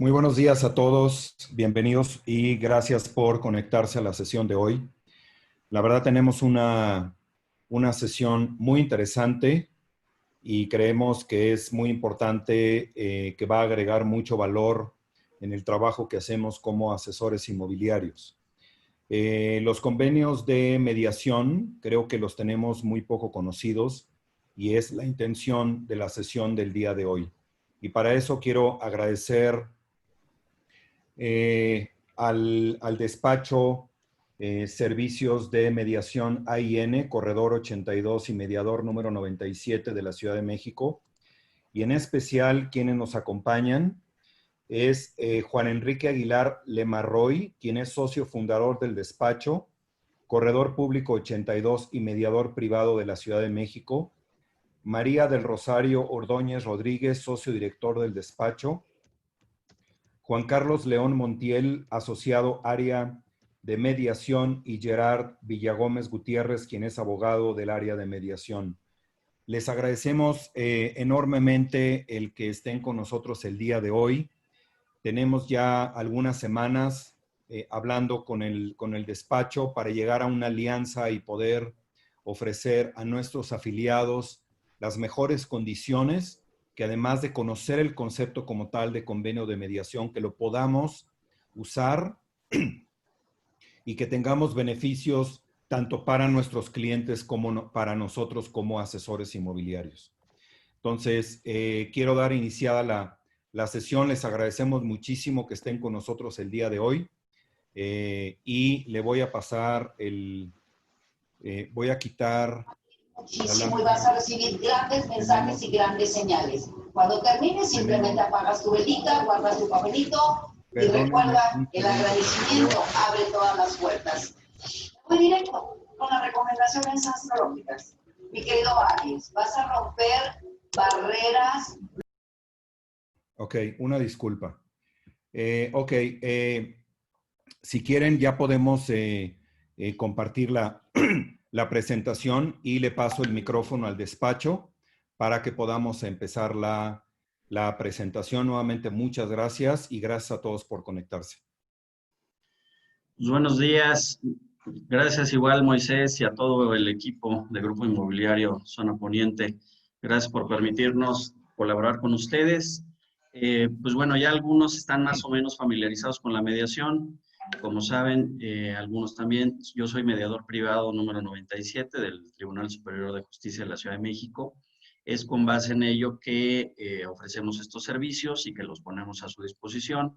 Muy buenos días a todos, bienvenidos y gracias por conectarse a la sesión de hoy. La verdad tenemos una sesión muy interesante y creemos que es muy importante, que va a agregar mucho valor en el trabajo que hacemos como asesores inmobiliarios. Los convenios de mediación creo que los tenemos muy poco conocidos y es la intención de la sesión del día de hoy. Y para eso quiero agradecer al despacho Servicios de Mediación AIN, Corredor 82 y Mediador número 97 de la Ciudad de México. Y en especial quienes nos acompañan es Juan Enrique Aguilar Lemarroy, quien es socio fundador del despacho, Corredor Público 82 y Mediador Privado de la Ciudad de México. María del Rosario Ordóñez Rodríguez, socio director del despacho. Juan Carlos León Montiel, asociado área de mediación, y Gerard Villagómez Gutiérrez, quien es abogado del área de mediación. Les agradecemos enormemente el que estén con nosotros el día de hoy. Tenemos ya algunas semanas hablando con el despacho para llegar a una alianza y poder ofrecer a nuestros afiliados las mejores condiciones, que además de conocer el concepto como tal de convenio de mediación, que lo podamos usar y que tengamos beneficios tanto para nuestros clientes como para nosotros como asesores inmobiliarios. Entonces, quiero dar iniciada la sesión. Les agradecemos muchísimo que estén con nosotros el día de hoy y le voy a pasar voy a quitar muchísimo y vas a recibir grandes mensajes y grandes señales. Cuando termines, simplemente apagas tu velita, guardas tu papelito y recuerda que el agradecimiento abre todas las puertas. Voy directo con las recomendaciones astrológicas. Mi querido Aries, vas a romper barreras. Ok, una disculpa. Si quieren ya podemos compartir la presentación y le paso el micrófono al despacho para que podamos empezar la presentación. Nuevamente, muchas gracias y gracias a todos por conectarse. Buenos días. Gracias igual, Moisés, y a todo el equipo de Grupo Inmobiliario Zona Poniente. Gracias por permitirnos colaborar con ustedes. Pues bueno, ya algunos están más o menos familiarizados con la mediación. Como saben, algunos también. Yo soy mediador privado número 97 del Tribunal Superior de Justicia de la Ciudad de México. Es con base en ello que ofrecemos estos servicios y que los ponemos a su disposición.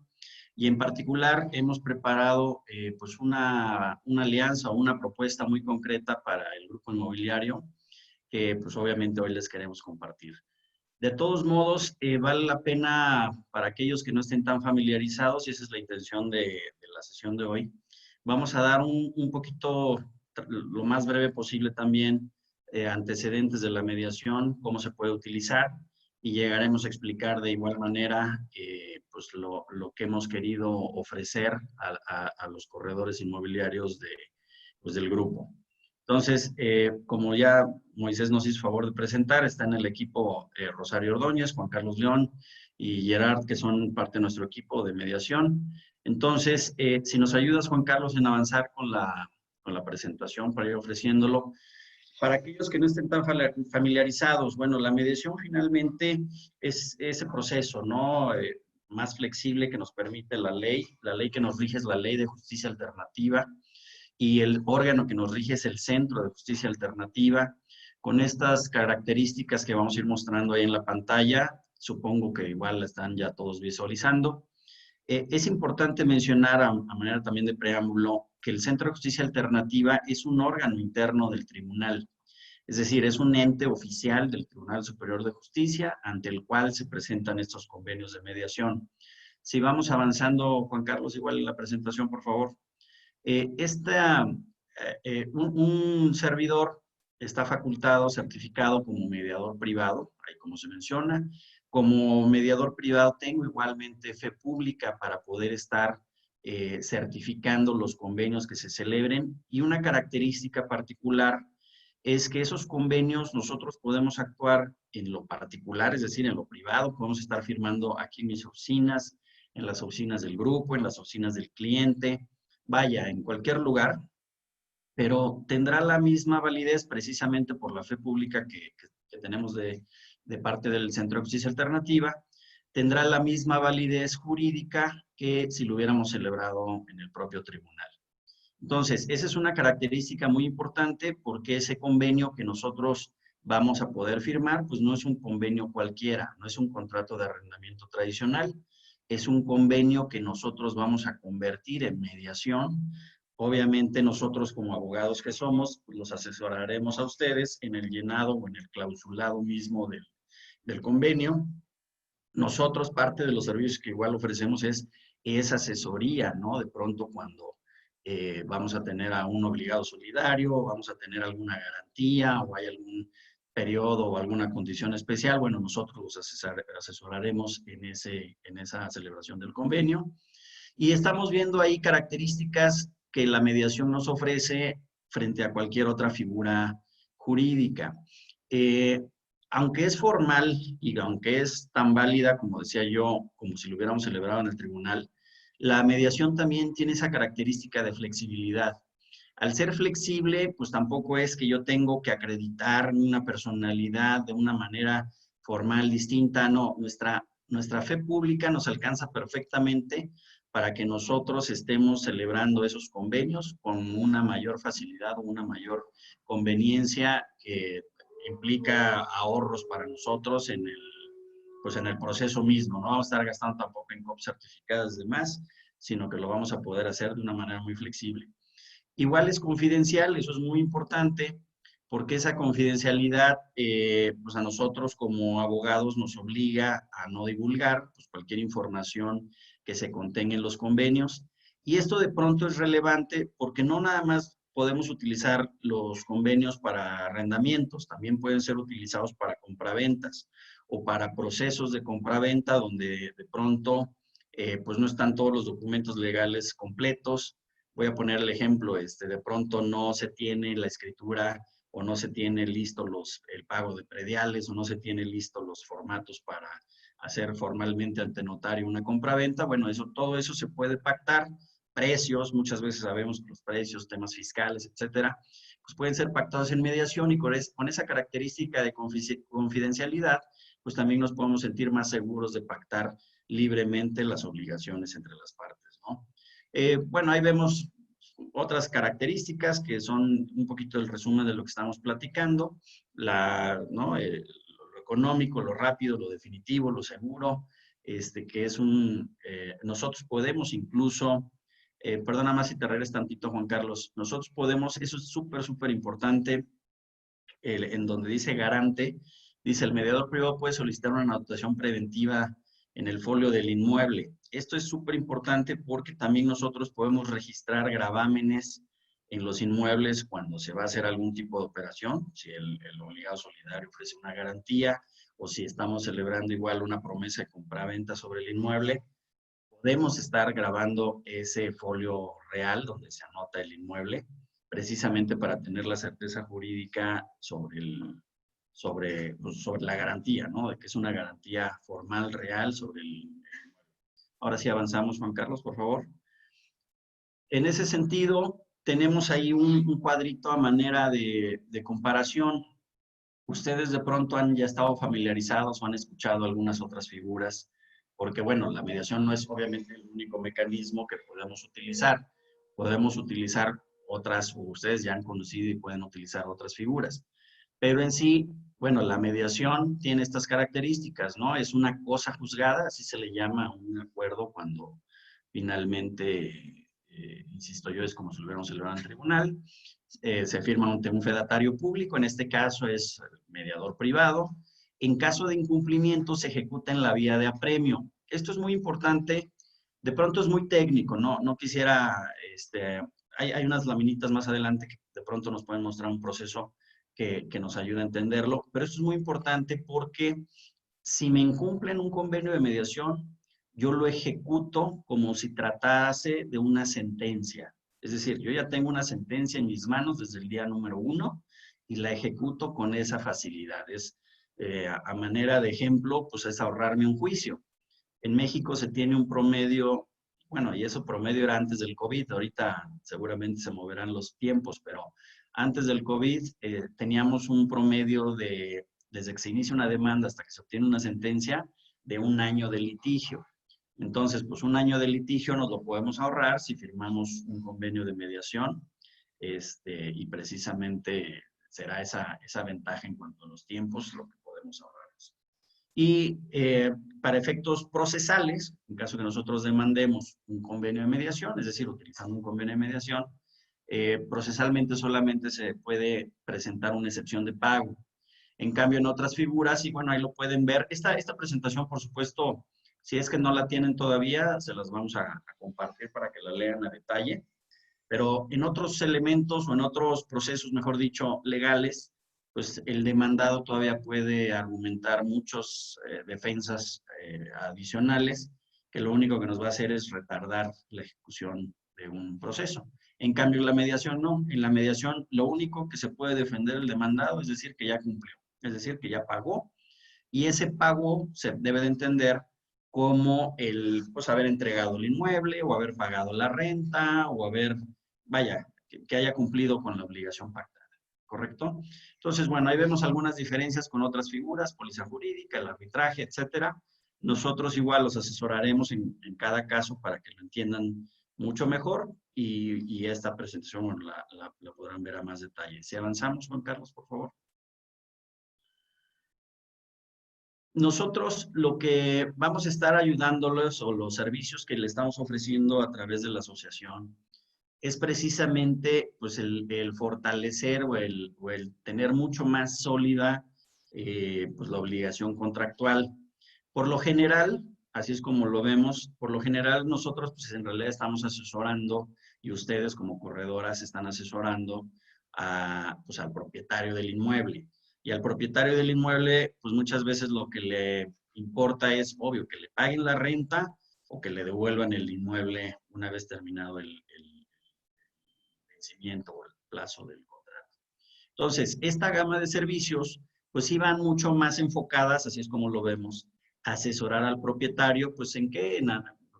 Y en particular hemos preparado pues una alianza o una propuesta muy concreta para el grupo inmobiliario que pues obviamente hoy les queremos compartir. De todos modos, vale la pena para aquellos que no estén tan familiarizados, y esa es la intención de la sesión de hoy, vamos a dar un poquito, lo más breve posible también, antecedentes de la mediación, cómo se puede utilizar, y llegaremos a explicar de igual manera pues lo que hemos querido ofrecer a los corredores inmobiliarios pues del grupo. Entonces, como ya Moisés nos hizo favor de presentar, está en el equipo Rosario Ordóñez, Juan Carlos León y Gerard, que son parte de nuestro equipo de mediación. Entonces, si nos ayudas, Juan Carlos, en avanzar con la presentación para ir ofreciéndolo. Para aquellos que no estén tan familiarizados, bueno, la mediación finalmente es ese proceso, ¿no? Más flexible que nos permite la ley que nos rige es la Ley de Justicia Alternativa, y el órgano que nos rige es el Centro de Justicia Alternativa, con estas características que vamos a ir mostrando ahí en la pantalla. Supongo que igual la están ya todos visualizando. Es importante mencionar, a manera también de preámbulo, que el Centro de Justicia Alternativa es un órgano interno del tribunal. Es decir, es un ente oficial del Tribunal Superior de Justicia ante el cual se presentan estos convenios de mediación. Si vamos avanzando, Juan Carlos, igual en la presentación, por favor. Un servidor está facultado, certificado como mediador privado, ahí como se menciona. Como mediador privado tengo igualmente fe pública para poder estar certificando los convenios que se celebren, y una característica particular es que esos convenios nosotros podemos actuar en lo particular, es decir, en lo privado, podemos estar firmando aquí en mis oficinas, en las oficinas del grupo, en las oficinas del cliente, vaya, en cualquier lugar, pero tendrá la misma validez precisamente por la fe pública que tenemos de parte del Centro de Justicia Alternativa, tendrá la misma validez jurídica que si lo hubiéramos celebrado en el propio tribunal. Entonces, esa es una característica muy importante porque ese convenio que nosotros vamos a poder firmar, pues no es un convenio cualquiera, no es un contrato de arrendamiento tradicional, es un convenio que nosotros vamos a convertir en mediación. Obviamente nosotros como abogados que somos, pues los asesoraremos a ustedes en el llenado o en el clausulado mismo del convenio. Nosotros, parte de los servicios que igual ofrecemos es asesoría, ¿no? De pronto cuando vamos a tener a un obligado solidario, vamos a tener alguna garantía o hay algún periodo o alguna condición especial, bueno, nosotros los asesoraremos en esa celebración del convenio. Y estamos viendo ahí características que la mediación nos ofrece frente a cualquier otra figura jurídica. Aunque es formal y aunque es tan válida, como decía yo, como si lo hubiéramos celebrado en el tribunal, la mediación también tiene esa característica de flexibilidad. Al ser flexible, pues tampoco es que yo tengo que acreditar una personalidad de una manera formal distinta, no, nuestra fe pública nos alcanza perfectamente para que nosotros estemos celebrando esos convenios con una mayor facilidad o una mayor conveniencia que implica ahorros para nosotros en el proceso mismo. No vamos a estar gastando tampoco en copias certificadas de más, sino que lo vamos a poder hacer de una manera muy flexible. Igual es confidencial, eso es muy importante, porque esa confidencialidad, pues a nosotros como abogados nos obliga a no divulgar pues cualquier información que se contenga en los convenios. Y esto de pronto es relevante porque no nada más podemos utilizar los convenios para arrendamientos, también pueden ser utilizados para compraventas o para procesos de compraventa donde de pronto pues no están todos los documentos legales completos. Voy a poner el ejemplo, de pronto no se tiene la escritura o no se tiene listo el pago de prediales o no se tiene listo los formatos para hacer formalmente ante notario una compraventa. Bueno, todo eso se puede pactar. Precios, muchas veces sabemos que los precios, temas fiscales, etcétera, pues pueden ser pactados en mediación y con esa característica de confidencialidad, pues también nos podemos sentir más seguros de pactar libremente las obligaciones entre las partes, ¿no? Bueno, ahí vemos otras características que son un poquito el resumen de lo que estamos platicando, ¿no? Lo económico, lo rápido, lo definitivo, lo seguro, que es nosotros podemos incluso, perdona más si te regresas tantito, Juan Carlos, nosotros podemos, eso es súper, súper importante, en donde dice garante, dice el mediador privado puede solicitar una anotación preventiva en el folio del inmueble. Esto es súper importante porque también nosotros podemos registrar gravámenes en los inmuebles cuando se va a hacer algún tipo de operación, si el obligado solidario ofrece una garantía o si estamos celebrando igual una promesa de compraventa sobre el inmueble, podemos estar grabando ese folio real donde se anota el inmueble, precisamente para tener la certeza jurídica sobre la garantía, ¿no? De que es una garantía formal, real sobre el... Ahora sí avanzamos, Juan Carlos, por favor. En ese sentido, tenemos ahí un cuadrito a manera de comparación. Ustedes de pronto han ya estado familiarizados o han escuchado algunas otras figuras, porque bueno, la mediación no es obviamente el único mecanismo que podemos utilizar. Podemos utilizar otras, o ustedes ya han conocido y pueden utilizar otras figuras. Pero en sí, bueno, la mediación tiene estas características, ¿no? Es una cosa juzgada, así se le llama un acuerdo cuando finalmente, insisto yo, es como si lo hubiéramos celebrado en el tribunal. Se firma un fedatario público, en este caso es mediador privado. En caso de incumplimiento se ejecuta en la vía de apremio. Esto es muy importante, de pronto es muy técnico, no quisiera, hay unas laminitas más adelante que de pronto nos pueden mostrar un proceso que nos ayuda a entenderlo, pero esto es muy importante porque si me incumplen un convenio de mediación, yo lo ejecuto como si tratase de una sentencia. Es decir, yo ya tengo una sentencia en mis manos desde el día número 1 y la ejecuto con esa facilidad. A manera de ejemplo, pues es ahorrarme un juicio. En México se tiene un promedio, bueno, y eso promedio era antes del COVID, ahorita seguramente se moverán los tiempos, pero antes del COVID teníamos un promedio de, desde que se inicia una demanda hasta que se obtiene una sentencia, de 1 año de litigio. Entonces, pues 1 año de litigio nos lo podemos ahorrar si firmamos un convenio de mediación, y precisamente será esa ventaja en cuanto a los tiempos, lo que podemos ahorrarnos. Y para efectos procesales, en caso que nosotros demandemos un convenio de mediación, es decir, utilizando un convenio de mediación, procesalmente solamente se puede presentar una excepción de pago. En cambio, en otras figuras, y bueno, ahí lo pueden ver. Esta presentación, por supuesto, si es que no la tienen todavía, se las vamos a compartir para que la lean a detalle. Pero en otros elementos o en otros procesos, mejor dicho, legales, pues el demandado todavía puede argumentar muchas defensas adicionales, que lo único que nos va a hacer es retardar la ejecución de un proceso. En cambio, en la mediación no. En la mediación, lo único que se puede defender el demandado es decir que ya cumplió, es decir, que ya pagó, y ese pago se debe de entender como el, pues, haber entregado el inmueble, o haber pagado la renta, o haber, vaya, que haya cumplido con la obligación pactada, ¿correcto? Entonces, bueno, ahí vemos algunas diferencias con otras figuras, póliza jurídica, el arbitraje, etcétera. Nosotros igual los asesoraremos en cada caso para que lo entiendan mucho mejor, y esta presentación, bueno, la podrán ver a más detalle. Si avanzamos, Juan Carlos, por favor. Nosotros lo que vamos a estar ayudándoles, o los servicios que le estamos ofreciendo a través de la asociación, es precisamente pues el fortalecer o el tener mucho más sólida pues la obligación contractual. Por lo general, así es como lo vemos, por lo general nosotros pues en realidad estamos asesorando, y ustedes como corredoras están asesorando pues al propietario del inmueble. Y al propietario del inmueble, pues muchas veces lo que le importa es, obvio, que le paguen la renta o que le devuelvan el inmueble una vez terminado el vencimiento o el plazo del contrato. Entonces, esta gama de servicios, pues sí van mucho más enfocadas, así es como lo vemos, a asesorar al propietario, pues en qué,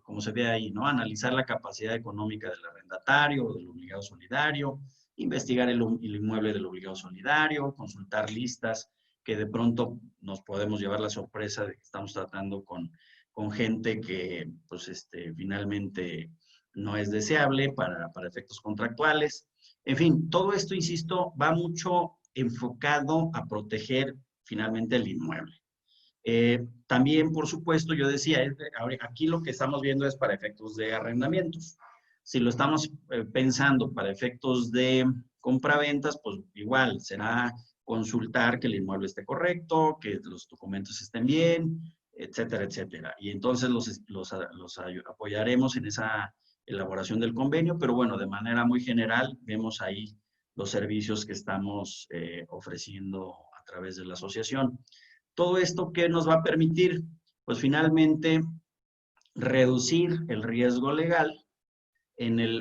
como se ve ahí, ¿no? Analizar la capacidad económica del arrendatario o del obligado solidario, investigar el inmueble del obligado solidario, consultar listas, que de pronto nos podemos llevar la sorpresa de que estamos tratando con gente que, pues, finalmente no es deseable para efectos contractuales. En fin, todo esto, insisto, va mucho enfocado a proteger finalmente el inmueble. También, por supuesto, yo decía, aquí lo que estamos viendo es para efectos de arrendamientos. Si lo estamos pensando para efectos de compraventas, pues igual será consultar que el inmueble esté correcto, que los documentos estén bien, etcétera, etcétera. Y entonces los apoyaremos en esa elaboración del convenio, pero bueno, de manera muy general, vemos ahí los servicios que estamos ofreciendo a través de la asociación. Todo esto, ¿qué nos va a permitir? Pues finalmente reducir el riesgo legal.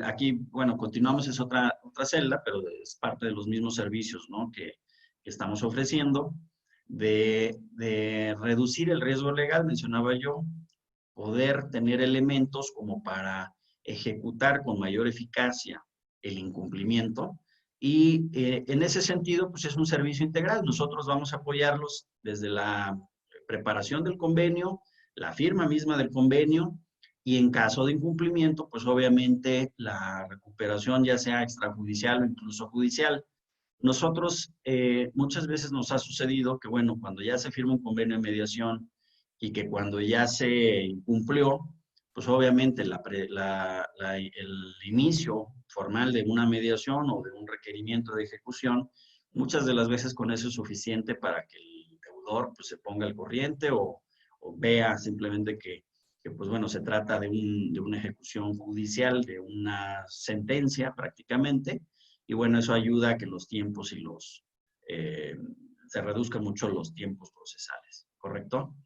Aquí, bueno, continuamos, es otra celda, pero es parte de los mismos servicios, ¿no? que estamos ofreciendo, de reducir el riesgo legal, mencionaba yo, poder tener elementos como para ejecutar con mayor eficacia el incumplimiento, y en ese sentido, pues es un servicio integral. Nosotros vamos a apoyarlos desde la preparación del convenio, la firma misma del convenio, y en caso de incumplimiento, pues obviamente la recuperación, ya sea extrajudicial o incluso judicial. Nosotros, muchas veces nos ha sucedido que, bueno, cuando ya se firma un convenio de mediación y que cuando ya se incumplió, pues obviamente el inicio formal de una mediación o de un requerimiento de ejecución, muchas de las veces con eso es suficiente para que el deudor pues se ponga al corriente, o vea simplemente que pues bueno, se trata de una ejecución judicial, de una sentencia prácticamente, y bueno, eso ayuda a que los tiempos se reduzcan mucho los tiempos procesales, ¿correcto?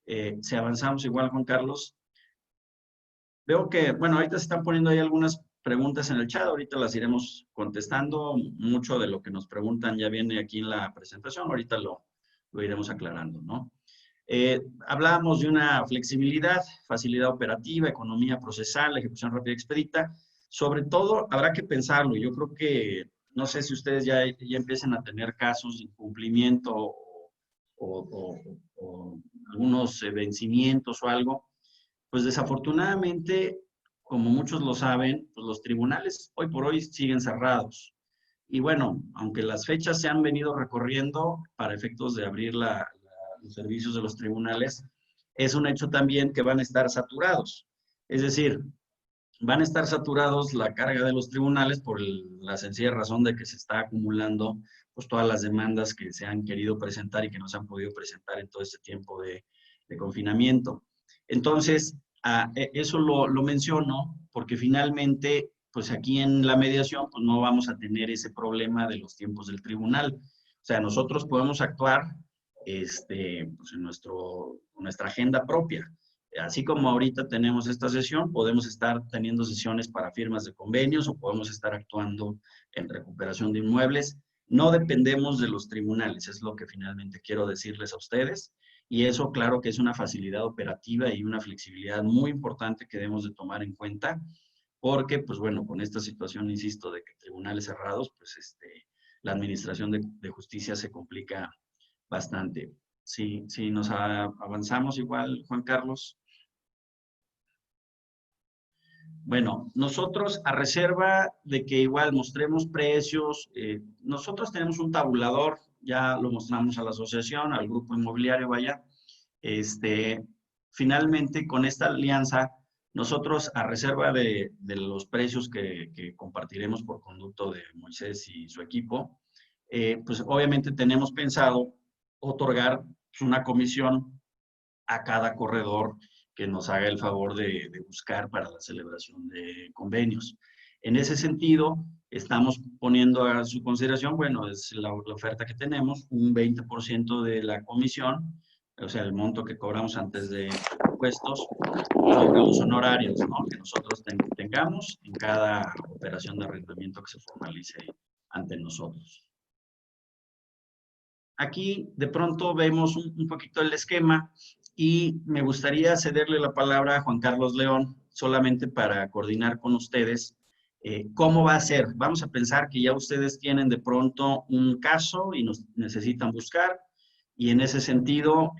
Si avanzamos igual, Juan Carlos. Veo que, bueno, ahorita se están poniendo ahí algunas preguntas en el chat, ahorita las iremos contestando. Mucho de lo que nos preguntan ya viene aquí en la presentación, ahorita lo iremos aclarando, ¿no? Hablábamos de una flexibilidad, facilidad operativa, economía procesal, ejecución rápida y expedita. Sobre todo, habrá que pensarlo. Yo creo que, no sé si ustedes ya empiecen a tener casos de incumplimiento o algunos vencimientos o algo. Pues desafortunadamente, como muchos lo saben, pues los tribunales hoy por hoy siguen cerrados. Y bueno, aunque las fechas se han venido recorriendo para efectos de abrir los servicios de los tribunales, es un hecho también que van a estar saturados. Es decir, van a estar saturados la carga de los tribunales por la sencilla razón de que se está acumulando pues todas las demandas que se han querido presentar y que no se han podido presentar en todo este tiempo de confinamiento. Entonces, eso lo menciono porque finalmente, pues aquí en la mediación, pues no vamos a tener ese problema de los tiempos del tribunal. O sea, nosotros podemos actuar pues en nuestra agenda propia. Así como ahorita tenemos esta sesión, podemos estar teniendo sesiones para firmas de convenios o podemos estar actuando en recuperación de inmuebles. No dependemos de los tribunales, es lo que finalmente quiero decirles a ustedes. Y eso, claro, que es una facilidad operativa y una flexibilidad muy importante que debemos de tomar en cuenta, porque, pues bueno, con esta situación, insisto, de que tribunales cerrados, pues la administración de justicia se complica bastante. Sí, nos avanzamos igual, Juan Carlos. Bueno, nosotros, a reserva de que igual mostremos precios, nosotros tenemos un tabulador, ya lo mostramos a la asociación, al grupo inmobiliario, vaya. Finalmente, con esta alianza, nosotros, a reserva de los precios que compartiremos por conducto de Moisés y su equipo, pues obviamente tenemos pensado otorgar una comisión a cada corredor que nos haga el favor de buscar para la celebración de convenios. En ese sentido, estamos poniendo a su consideración, bueno, es la oferta que tenemos, un 20% de la comisión, o sea, el monto que cobramos antes de impuestos, sobre los honorarios, ¿no?, que nosotros tengamos en cada operación de arrendamiento que se formalice ante nosotros. Aquí de pronto vemos un poquito el esquema y me gustaría cederle la palabra a Juan Carlos León solamente para coordinar con ustedes cómo va a ser. Vamos a pensar que ya ustedes tienen de pronto un caso y nos necesitan buscar, y en ese sentido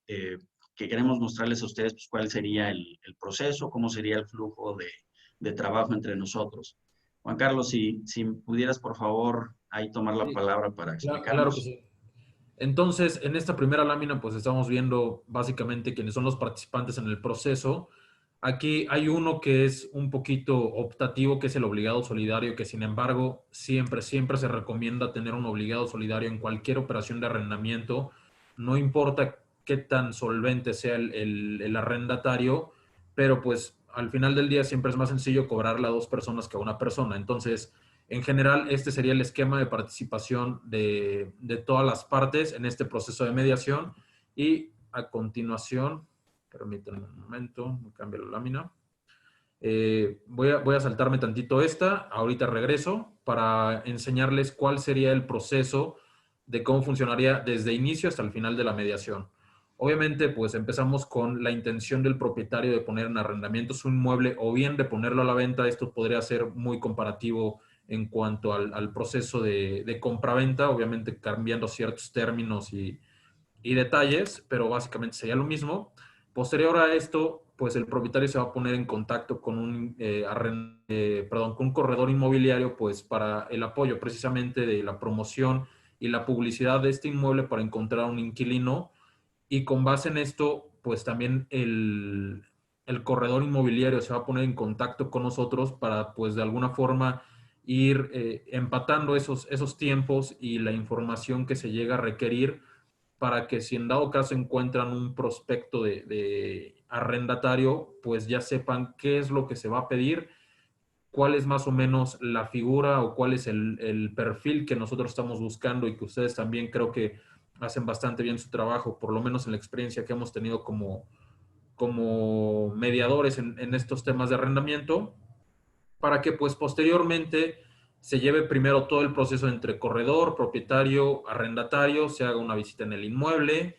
que queremos mostrarles a ustedes pues, cuál sería el proceso, cómo sería el flujo de trabajo entre nosotros. Juan Carlos, si pudieras por favor ahí tomar la palabra para explicarnos. Claro que sí. Entonces, en esta primera lámina, pues estamos viendo básicamente quiénes son los participantes en el proceso. Aquí hay uno que es un poquito optativo, que es el obligado solidario, que sin embargo siempre se recomienda tener un obligado solidario en cualquier operación de arrendamiento. No importa qué tan solvente sea el arrendatario, pero pues al final del día siempre es más sencillo cobrarle a dos personas que a una persona. Entonces, en general, este sería el esquema de participación de todas las partes en este proceso de mediación. Y a continuación, permítanme un momento, me cambio la lámina. Voy a saltarme tantito esta, ahorita regreso para enseñarles cuál sería el proceso de cómo funcionaría desde inicio hasta el final de la mediación. Obviamente, pues empezamos con la intención del propietario de poner en arrendamiento su inmueble o bien de ponerlo a la venta. Esto podría ser muy comparativo en cuanto al proceso de compra-venta, obviamente cambiando ciertos términos y detalles, pero básicamente sería lo mismo. Posterior a esto, pues el propietario se va a poner en contacto con un corredor inmobiliario, pues para el apoyo precisamente de la promoción y la publicidad de este inmueble para encontrar un inquilino. Y con base en esto, pues también el corredor inmobiliario se va a poner en contacto con nosotros para, pues de alguna forma, ir empatando esos tiempos y la información que se llega a requerir para que si en dado caso encuentran un prospecto de arrendatario, pues ya sepan qué es lo que se va a pedir, cuál es más o menos la figura o cuál es el perfil que nosotros estamos buscando, y que ustedes también creo que hacen bastante bien su trabajo, por lo menos en la experiencia que hemos tenido como mediadores en estos temas de arrendamiento, para que pues posteriormente se lleve primero todo el proceso entre corredor, propietario, arrendatario, se haga una visita en el inmueble,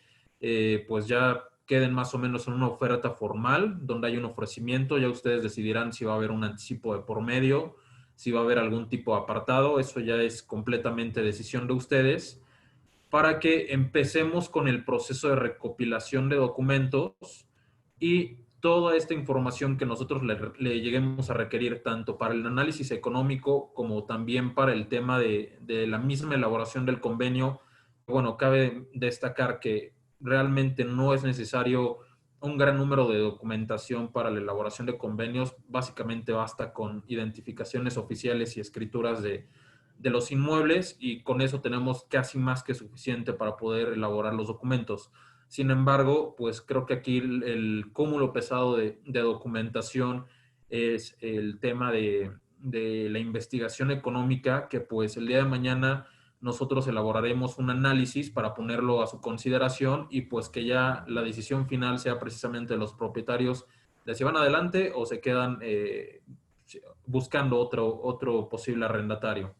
pues ya queden más o menos en una oferta formal, donde hay un ofrecimiento. Ya ustedes decidirán si va a haber un anticipo de por medio, si va a haber algún tipo de apartado. Eso ya es completamente decisión de ustedes, para que empecemos con el proceso de recopilación de documentos y toda esta información que nosotros le lleguemos a requerir, tanto para el análisis económico como también para el tema de la misma elaboración del convenio. Bueno, cabe destacar que realmente no es necesario un gran número de documentación para la elaboración de convenios. Básicamente basta con identificaciones oficiales y escrituras de los inmuebles, y con eso tenemos casi más que suficiente para poder elaborar los documentos. Sin embargo, pues creo que aquí el cúmulo pesado de documentación es el tema de la investigación económica, que pues el día de mañana nosotros elaboraremos un análisis para ponerlo a su consideración, y pues que ya la decisión final sea precisamente de los propietarios de si van adelante o se quedan buscando otro posible arrendatario.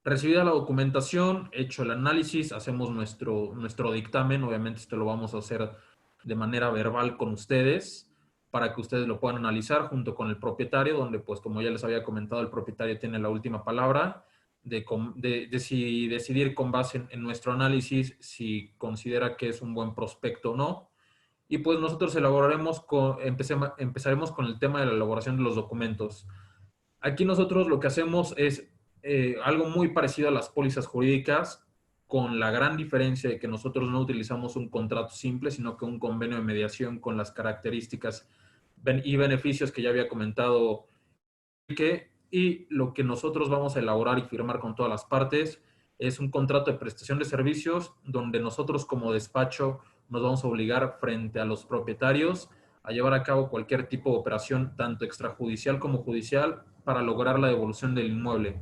Recibida la documentación, hecho el análisis, hacemos nuestro dictamen. Obviamente esto lo vamos a hacer de manera verbal con ustedes, para que ustedes lo puedan analizar junto con el propietario, donde pues como ya les había comentado, el propietario tiene la última palabra de si decidir con base en nuestro análisis si considera que es un buen prospecto o no. Y pues nosotros empezaremos con el tema de la elaboración de los documentos. Aquí nosotros lo que hacemos es algo muy parecido a las pólizas jurídicas, con la gran diferencia de que nosotros no utilizamos un contrato simple, sino que un convenio de mediación con las características y beneficios que ya había comentado. Y lo que nosotros vamos a elaborar y firmar con todas las partes es un contrato de prestación de servicios, donde nosotros como despacho nos vamos a obligar frente a los propietarios a llevar a cabo cualquier tipo de operación, tanto extrajudicial como judicial, para lograr la devolución del inmueble.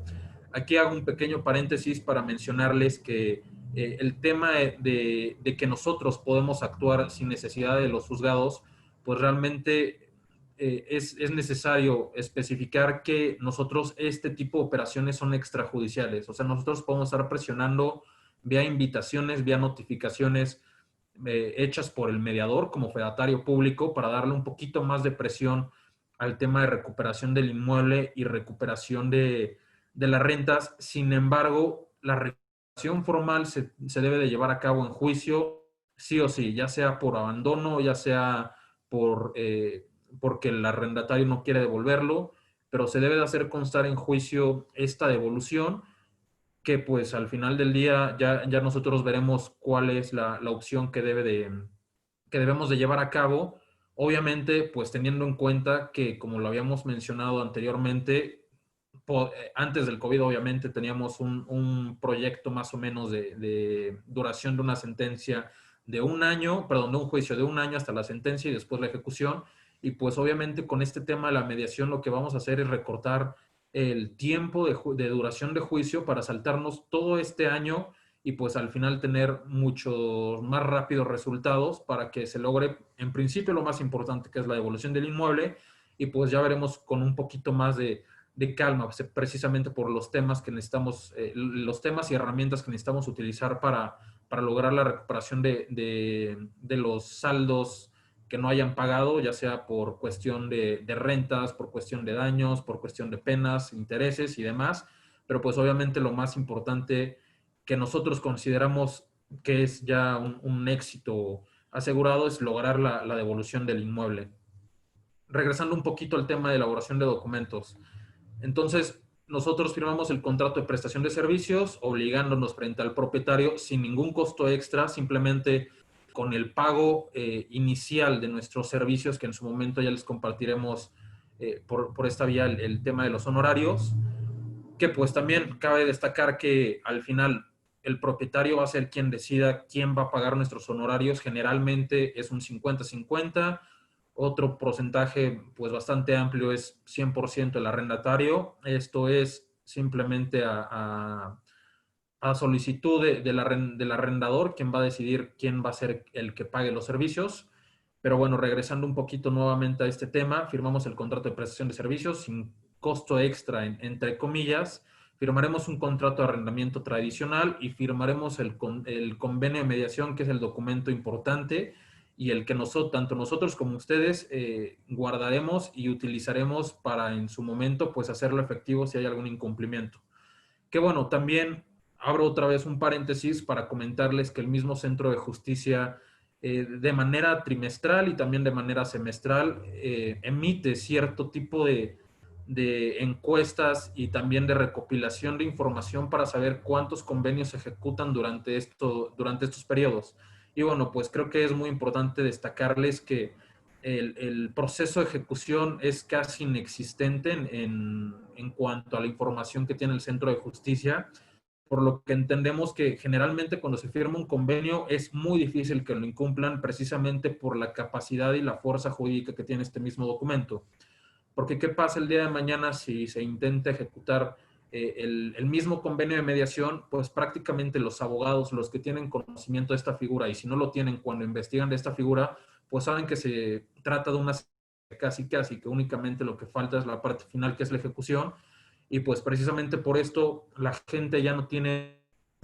Aquí hago un pequeño paréntesis para mencionarles que el tema de que nosotros podemos actuar sin necesidad de los juzgados, pues realmente es necesario especificar que nosotros este tipo de operaciones son extrajudiciales. O sea, nosotros podemos estar presionando vía invitaciones, vía notificaciones hechas por el mediador como fedatario público, para darle un poquito más de presión al tema de recuperación del inmueble y recuperación de las rentas. Sin embargo, la recuperación formal se debe de llevar a cabo en juicio, sí o sí, ya sea por abandono, ya sea porque el arrendatario no quiere devolverlo, pero se debe de hacer constar en juicio esta devolución, que pues al final del día ya nosotros veremos cuál es la opción que debemos de llevar a cabo. Obviamente, pues teniendo en cuenta que, como lo habíamos mencionado anteriormente, antes del COVID, obviamente teníamos un proyecto más o menos de duración de una sentencia de un año, perdón, de un juicio de un año hasta la sentencia y después la ejecución. Y pues obviamente con este tema de la mediación lo que vamos a hacer es recortar el tiempo de duración de juicio para saltarnos todo este año, y pues al final tener mucho más rápidos resultados, para que se logre en principio lo más importante, que es la devolución del inmueble. Y pues ya veremos con un poquito más de calma, precisamente por los temas que necesitamos, los temas y herramientas que necesitamos utilizar para lograr la recuperación de los saldos que no hayan pagado, ya sea por cuestión de rentas, por cuestión de daños, por cuestión de penas, intereses y demás. Pero pues obviamente lo más importante, que nosotros consideramos que es ya un éxito asegurado, es lograr la devolución del inmueble. Regresando un poquito al tema de elaboración de documentos. Entonces, nosotros firmamos el contrato de prestación de servicios, obligándonos frente al propietario sin ningún costo extra, simplemente con el pago inicial de nuestros servicios, que en su momento ya les compartiremos por esta vía el tema de los honorarios, que pues también cabe destacar que al final el propietario va a ser quien decida quién va a pagar nuestros honorarios. Generalmente es un 50-50. Otro porcentaje pues bastante amplio es 100% el arrendatario. Esto es simplemente a solicitud del arrendador, quien va a decidir quién va a ser el que pague los servicios. Pero bueno, regresando un poquito nuevamente a este tema, firmamos el contrato de prestación de servicios sin costo extra, entre comillas, firmaremos un contrato de arrendamiento tradicional y firmaremos el convenio de mediación, que es el documento importante y el que tanto nosotros como ustedes guardaremos y utilizaremos para en su momento pues hacerlo efectivo si hay algún incumplimiento. Que bueno, también abro otra vez un paréntesis para comentarles que el mismo Centro de Justicia de manera trimestral y también de manera semestral emite cierto tipo de encuestas y también de recopilación de información para saber cuántos convenios se ejecutan durante estos periodos. Y bueno, pues creo que es muy importante destacarles que el proceso de ejecución es casi inexistente en cuanto a la información que tiene el Centro de Justicia, por lo que entendemos que generalmente cuando se firma un convenio es muy difícil que lo incumplan precisamente por la capacidad y la fuerza jurídica que tiene este mismo documento. Porque ¿qué pasa el día de mañana si se intenta ejecutar el mismo convenio de mediación? Pues prácticamente los abogados, los que tienen conocimiento de esta figura, y si no lo tienen cuando investigan de esta figura, pues saben que se trata de una casi que únicamente lo que falta es la parte final, que es la ejecución, y pues precisamente por esto la gente ya no tiene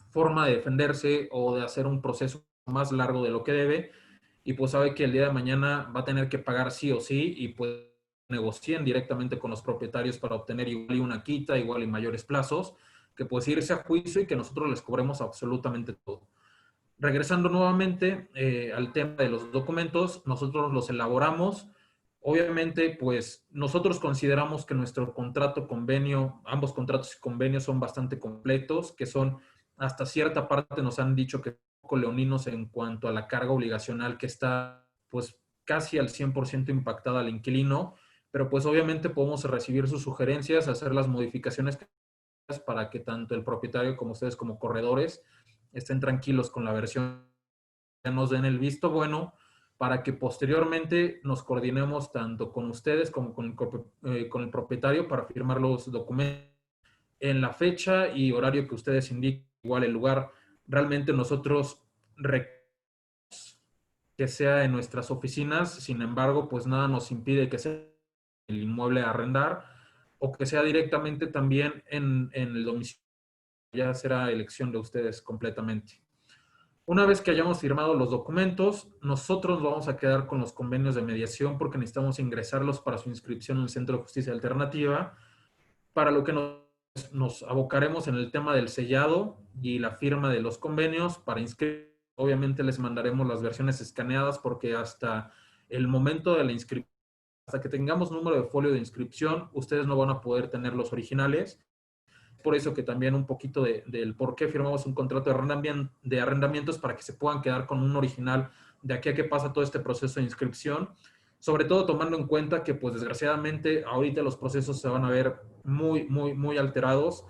forma de defenderse o de hacer un proceso más largo de lo que debe, y pues sabe que el día de mañana va a tener que pagar sí o sí, y pues negocien directamente con los propietarios para obtener igual y una quita, igual y mayores plazos, que pues irse a juicio y que nosotros les cobremos absolutamente todo. Regresando nuevamente al tema de los documentos, nosotros los elaboramos. Obviamente, pues nosotros consideramos que nuestro contrato convenio, ambos contratos y convenios son bastante completos, que son hasta cierta parte nos han dicho que son poco leoninos en cuanto a la carga obligacional que está pues casi al 100% impactada al inquilino, pero pues obviamente podemos recibir sus sugerencias, hacer las modificaciones para que tanto el propietario como ustedes como corredores estén tranquilos con la versión, nos den el visto bueno para que posteriormente nos coordinemos tanto con ustedes como con el propietario para firmar los documentos en la fecha y horario que ustedes indiquen, igual el lugar. Realmente nosotros que sea en nuestras oficinas, sin embargo, pues nada nos impide que sea el inmueble a arrendar o que sea directamente también en el domicilio. Ya será elección de ustedes completamente. Una vez que hayamos firmado los documentos, nosotros vamos a quedar con los convenios de mediación porque necesitamos ingresarlos para su inscripción en el Centro de Justicia Alternativa, para lo que nos abocaremos en el tema del sellado y la firma de los convenios para inscribir. Obviamente les mandaremos las versiones escaneadas porque hasta el momento de la inscripción, hasta que tengamos número de folio de inscripción, ustedes no van a poder tener los originales. Por eso que también un poquito del por qué firmamos un contrato de arrendamientos para que se puedan quedar con un original de aquí a que pasa todo este proceso de inscripción. Sobre todo tomando en cuenta que, pues desgraciadamente, ahorita los procesos se van a ver muy alterados.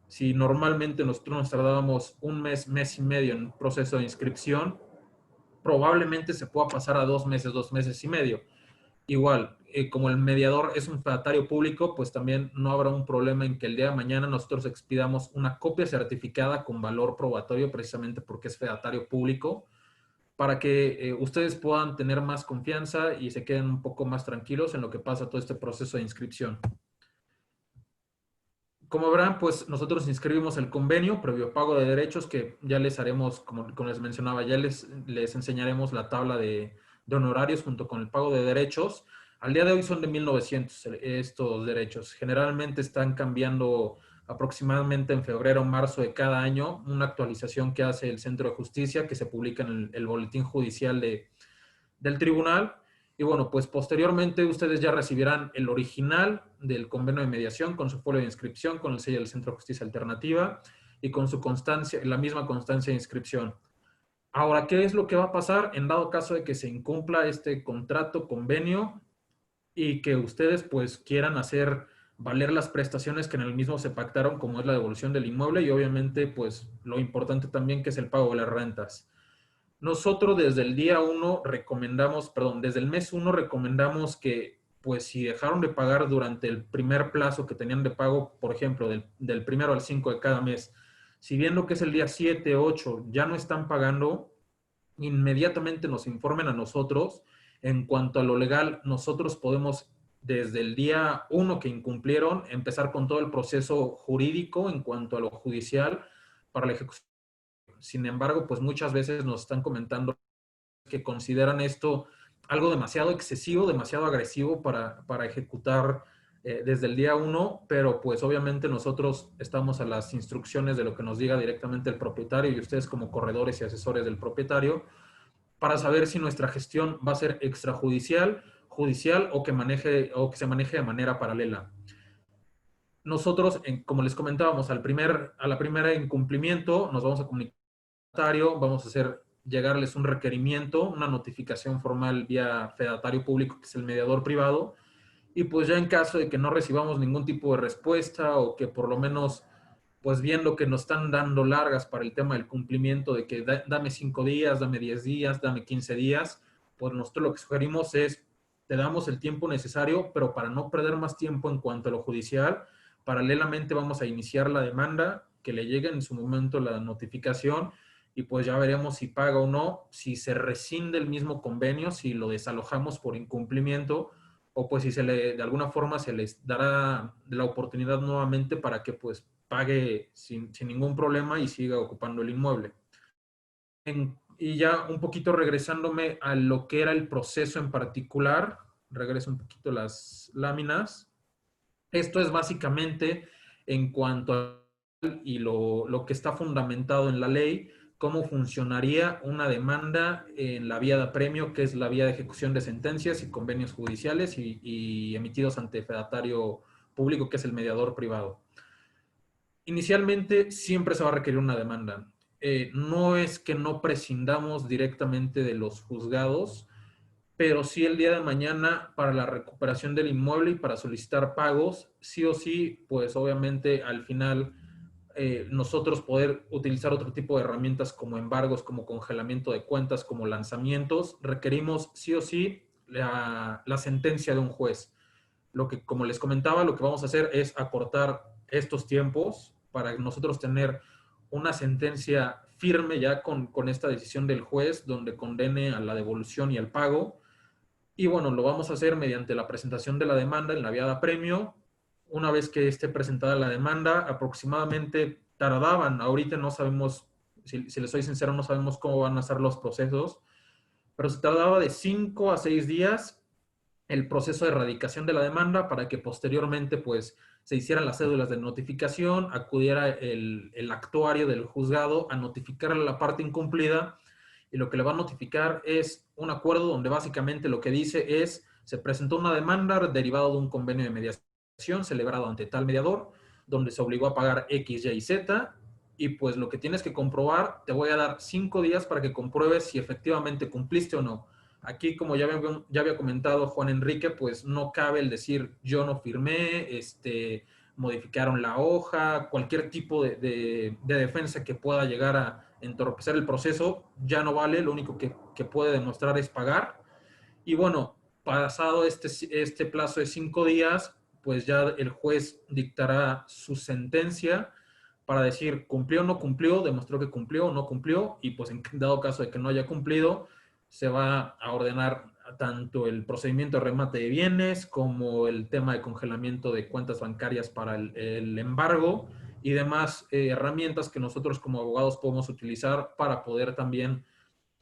Si normalmente nosotros nos tardábamos un mes, mes y medio en un proceso de inscripción, probablemente se pueda pasar a 2 meses, 2 meses y medio. Igual, como el mediador es un fedatario público, pues también no habrá un problema en que el día de mañana nosotros expidamos una copia certificada con valor probatorio, precisamente porque es fedatario público, para que ustedes puedan tener más confianza y se queden un poco más tranquilos en lo que pasa todo este proceso de inscripción. Como verán, pues nosotros inscribimos el convenio previo pago de derechos, que ya les haremos, como les mencionaba, ya les enseñaremos la tabla de honorarios junto con el pago de derechos. Al día de hoy son de 1,900 estos derechos. Generalmente están cambiando aproximadamente en febrero o marzo de cada año, una actualización que hace el Centro de Justicia, que se publica en el boletín judicial del tribunal. Y bueno, pues posteriormente ustedes ya recibirán el original del convenio de mediación con su folio de inscripción, con el sello del Centro de Justicia Alternativa y con su constancia, la misma constancia de inscripción. Ahora, ¿qué es lo que va a pasar en dado caso de que se incumpla este contrato, convenio, y que ustedes pues quieran hacer valer las prestaciones que en el mismo se pactaron, como es la devolución del inmueble y obviamente pues lo importante también que es el pago de las rentas? Nosotros desde el día 1 recomendamos, desde el mes 1 recomendamos que, pues si dejaron de pagar durante el primer plazo que tenían de pago, por ejemplo, del 1 al 5 de cada mes, si viendo que es el día 7, 8, ya no están pagando, inmediatamente nos informen a nosotros. En cuanto a lo legal, nosotros podemos desde el día 1 que incumplieron, empezar con todo el proceso jurídico en cuanto a lo judicial para la ejecución. Sin embargo, pues muchas veces nos están comentando que consideran esto algo demasiado excesivo, demasiado agresivo para ejecutar desde el día 1, pero pues obviamente nosotros estamos a las instrucciones de lo que nos diga directamente el propietario y ustedes como corredores y asesores del propietario para saber si nuestra gestión va a ser extrajudicial, judicial o que se maneje de manera paralela. Nosotros, como les comentábamos, a la primera incumplimiento nos vamos a comunicar, vamos a hacer llegarles un requerimiento, una notificación formal vía fedatario público, que es el mediador privado, y pues ya en caso de que no recibamos ningún tipo de respuesta o que por lo menos, pues viendo que nos están dando largas para el tema del cumplimiento, de que dame 5 días, dame 10 días, dame 15 días, pues nosotros lo que sugerimos es, te damos el tiempo necesario, pero para no perder más tiempo en cuanto a lo judicial, paralelamente vamos a iniciar la demanda, que le llegue en su momento la notificación, y pues ya veremos si paga o no, si se rescinde el mismo convenio, si lo desalojamos por incumplimiento, o pues si de alguna forma se les dará la oportunidad nuevamente para que pues pague sin ningún problema y siga ocupando el inmueble. Y ya un poquito regresándome a lo que era el proceso en particular, regreso un poquito las láminas. Esto es básicamente en cuanto a y lo que está fundamentado en la ley, cómo funcionaría una demanda en la vía de apremio, que es la vía de ejecución de sentencias y convenios judiciales y emitidos ante fedatario público, que es el mediador privado. Inicialmente siempre se va a requerir una demanda. No es que no prescindamos directamente de los juzgados, pero sí el día de mañana para la recuperación del inmueble y para solicitar pagos, sí o sí, pues obviamente al final nosotros poder utilizar otro tipo de herramientas como embargos, como congelamiento de cuentas, como lanzamientos, requerimos sí o sí la sentencia de un juez. Lo que, como les comentaba, lo que vamos a hacer es acortar estos tiempos para nosotros tener una sentencia firme ya con esta decisión del juez donde condene a la devolución y al pago. Y bueno, lo vamos a hacer mediante la presentación de la demanda en la vía de apremio. Una vez que esté presentada la demanda, aproximadamente tardaban, ahorita no sabemos, si les soy sincero, no sabemos cómo van a ser los procesos, pero se tardaba de 5 a 6 días el proceso de erradicación de la demanda para que posteriormente pues se hicieran las cédulas de notificación, acudiera el actuario del juzgado a notificar a la parte incumplida, y lo que le va a notificar es un acuerdo donde básicamente lo que dice es, se presentó una demanda derivada de un convenio de mediación celebrado ante tal mediador, donde se obligó a pagar X, Y y Z, y pues lo que tienes que comprobar, te voy a dar 5 días para que compruebes si efectivamente cumpliste o no. Aquí, como ya había comentado Juan Enrique, pues no cabe el decir yo no firmé, modificaron la hoja, cualquier tipo de defensa que pueda llegar a entorpecer el proceso, ya no vale, lo único que puede demostrar es pagar. Y bueno, pasado este plazo de 5 días, pues ya el juez dictará su sentencia para decir cumplió o no cumplió, demostró que cumplió o no cumplió, y pues en dado caso de que no haya cumplido, se va a ordenar tanto el procedimiento de remate de bienes como el tema de congelamiento de cuentas bancarias para el embargo y demás herramientas que nosotros como abogados podemos utilizar para poder también